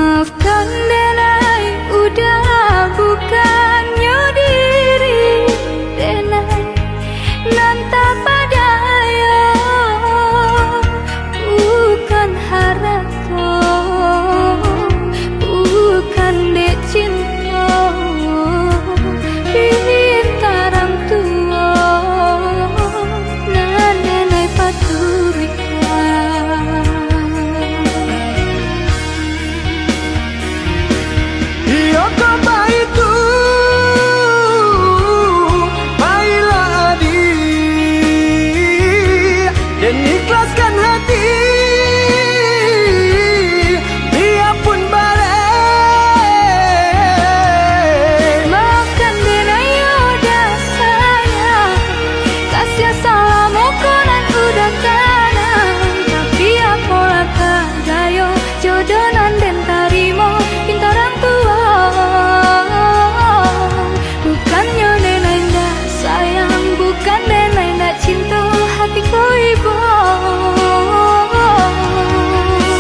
Maafkan denai udah bukannya diri denai nanta padaya bukan harato bukan dek cinta pintarang tua nan denai paturika. Iyo kau baik tu, baiklah adik, dan ikhlaskan hati, biarpun balik. Maafkan denai udah sayang, kasih salam konan udah tanam, tapi apalah kadayo jodoh nan den tarimo pintarang tua. Bukannya denai ndak sayang, bukan denai ndak cinta hatiku ibu.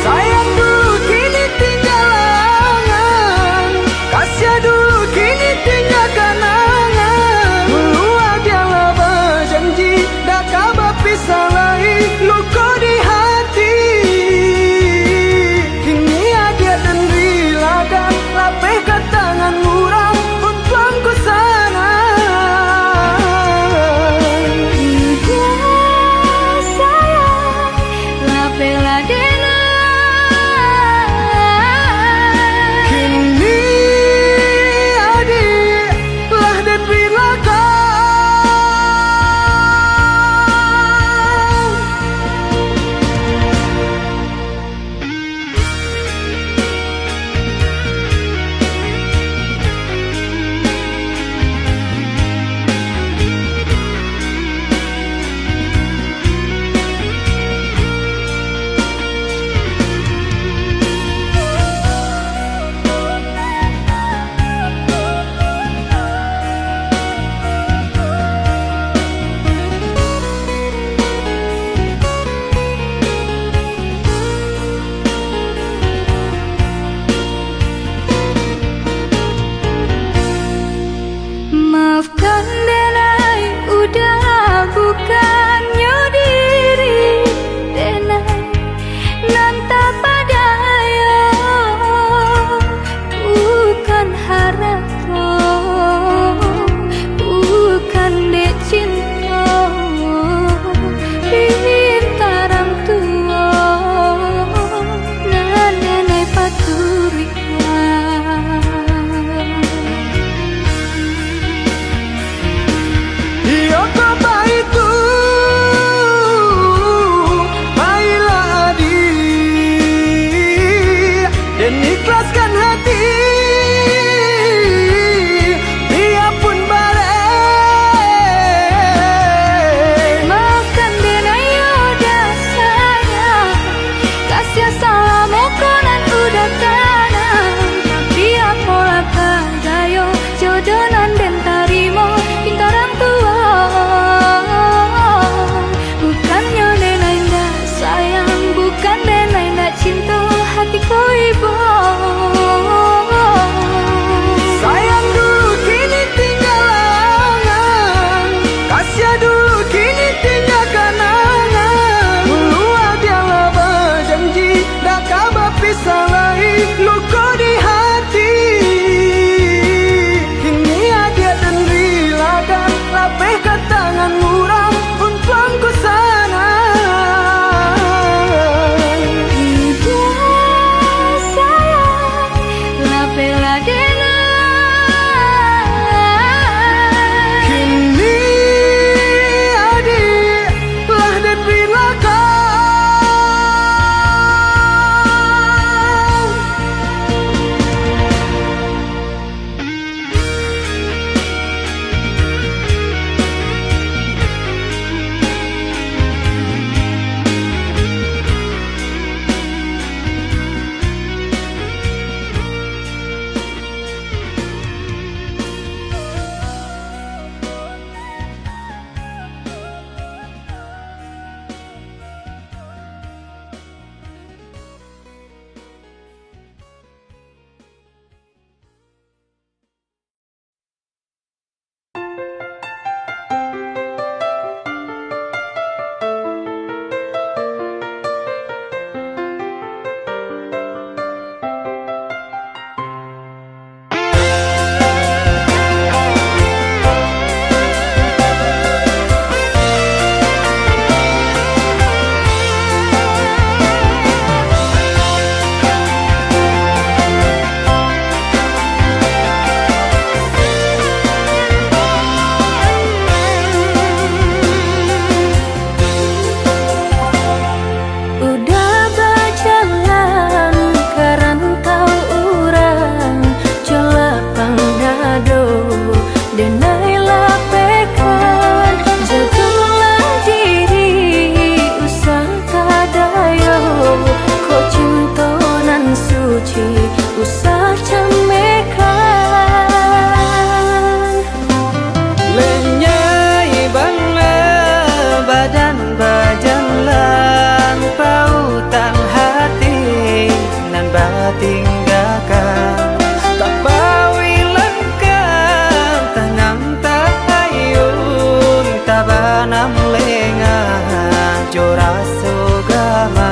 Sayang dulu kini tinggal angan, kasih dulu kini tinggal kenangan. Dulu adalah berjanji, dah kabar pisah lagi, luka di hati. Kini ada dan rilakan, lapehkan tangan murah untuk ku sana. Udah sayang, lapela denai. Kini adik lah dan rilakan. Maafkan denai udah bukannya diri denai nanta padaya bukan harato bukan dek cinta pintarang tua nan denai paturika. Iyo kau baik tu, baiklah adik, dan ikhlaskan hati, biarpun balik. Maafkan denai udah sayang, kasih salam konan udah tanam, tapi apalah kadayo jodoh nan den tarimo pintarang tua. Bukannya denai ndak sayang, bukan denai ndak cinta hatiku ibu. usah camekan. Lenyai bangla badan bajan lang pautan hati nan bating gakan tak bawi langkah tanang tak ayun tabanam lenga joras sugama.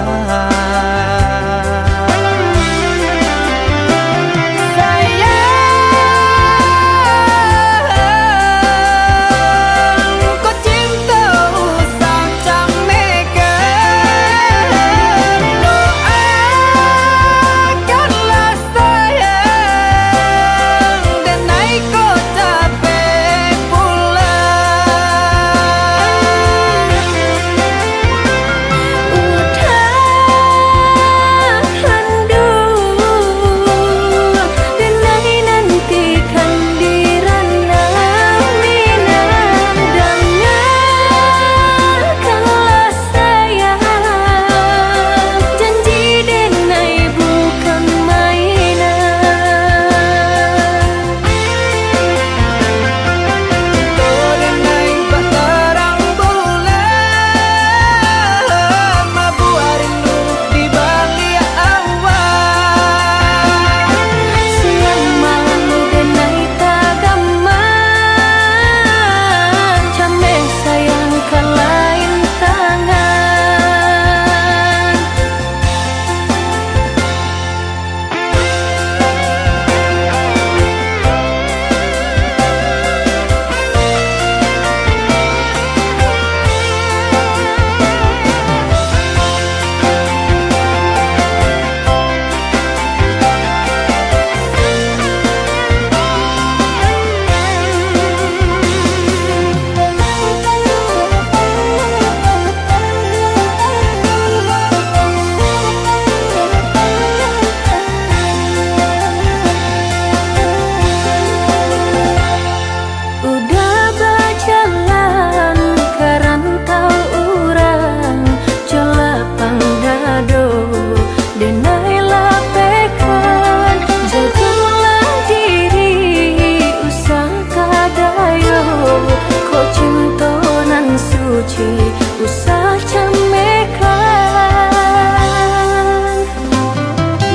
Usah camekan.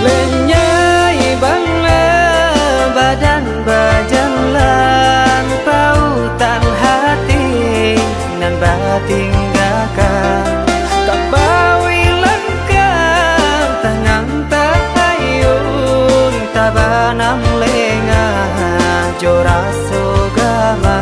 Lenyai bangla badan bajan lang pautan hati nan bating gakan tak bawi langkah tanang tak ayun tabanam lenga joras sugama.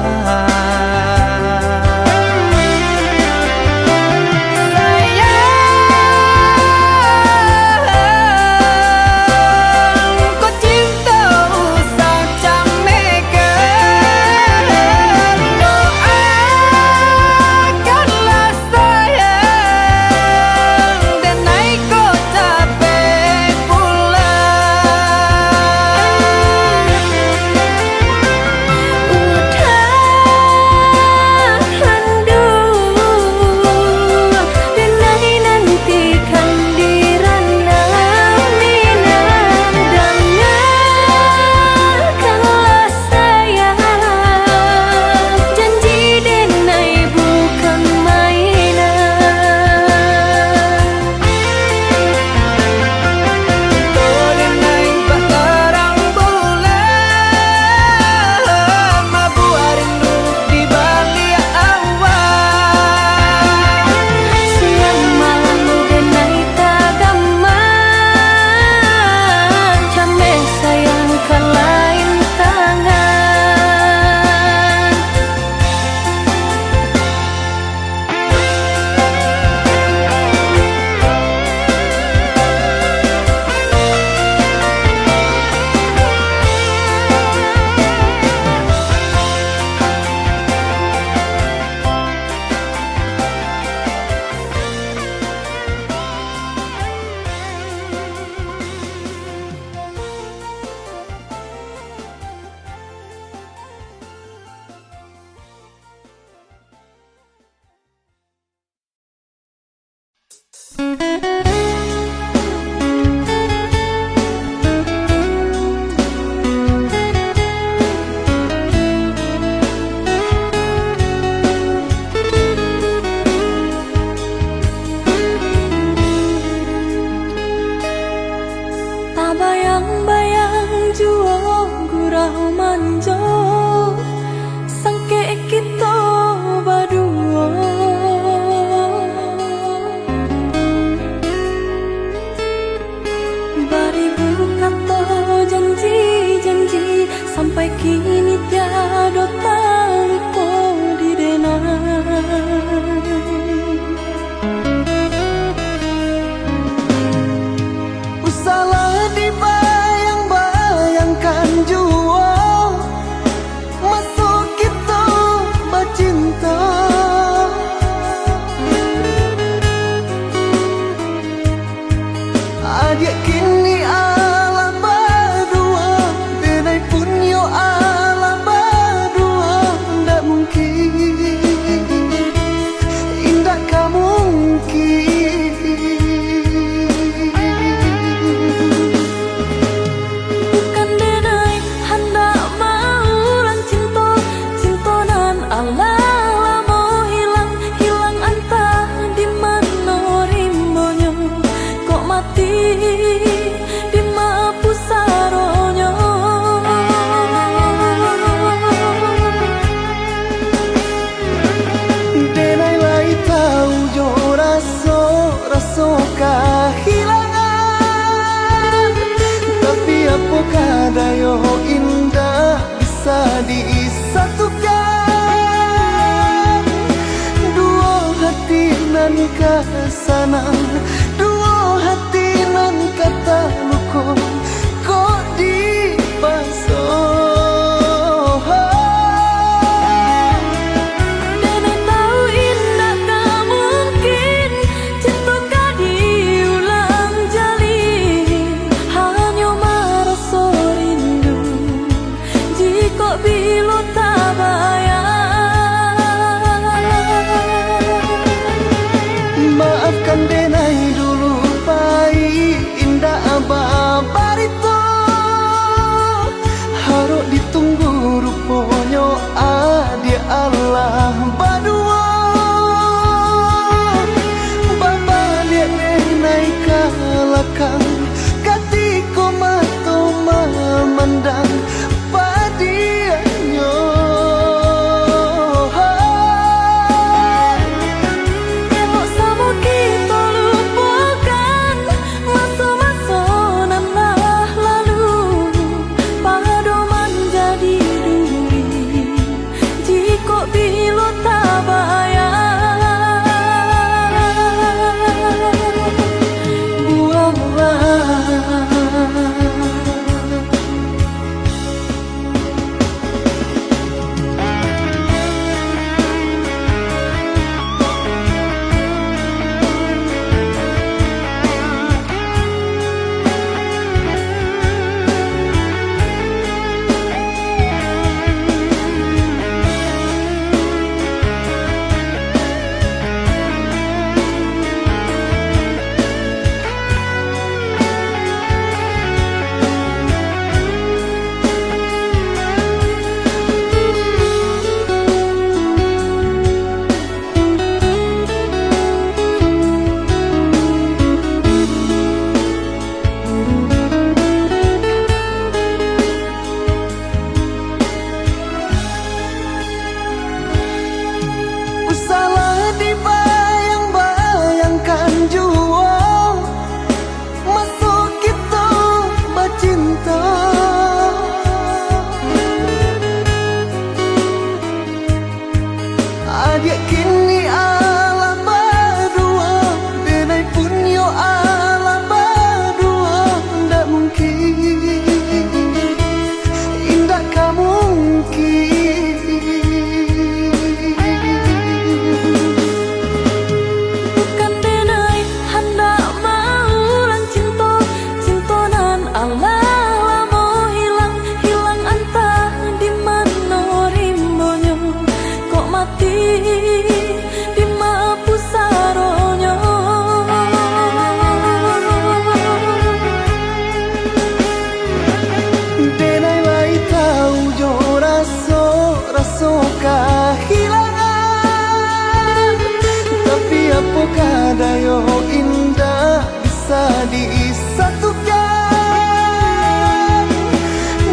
tiada yo indah bisa disatukan.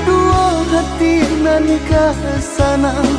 Dua hati nan kasanang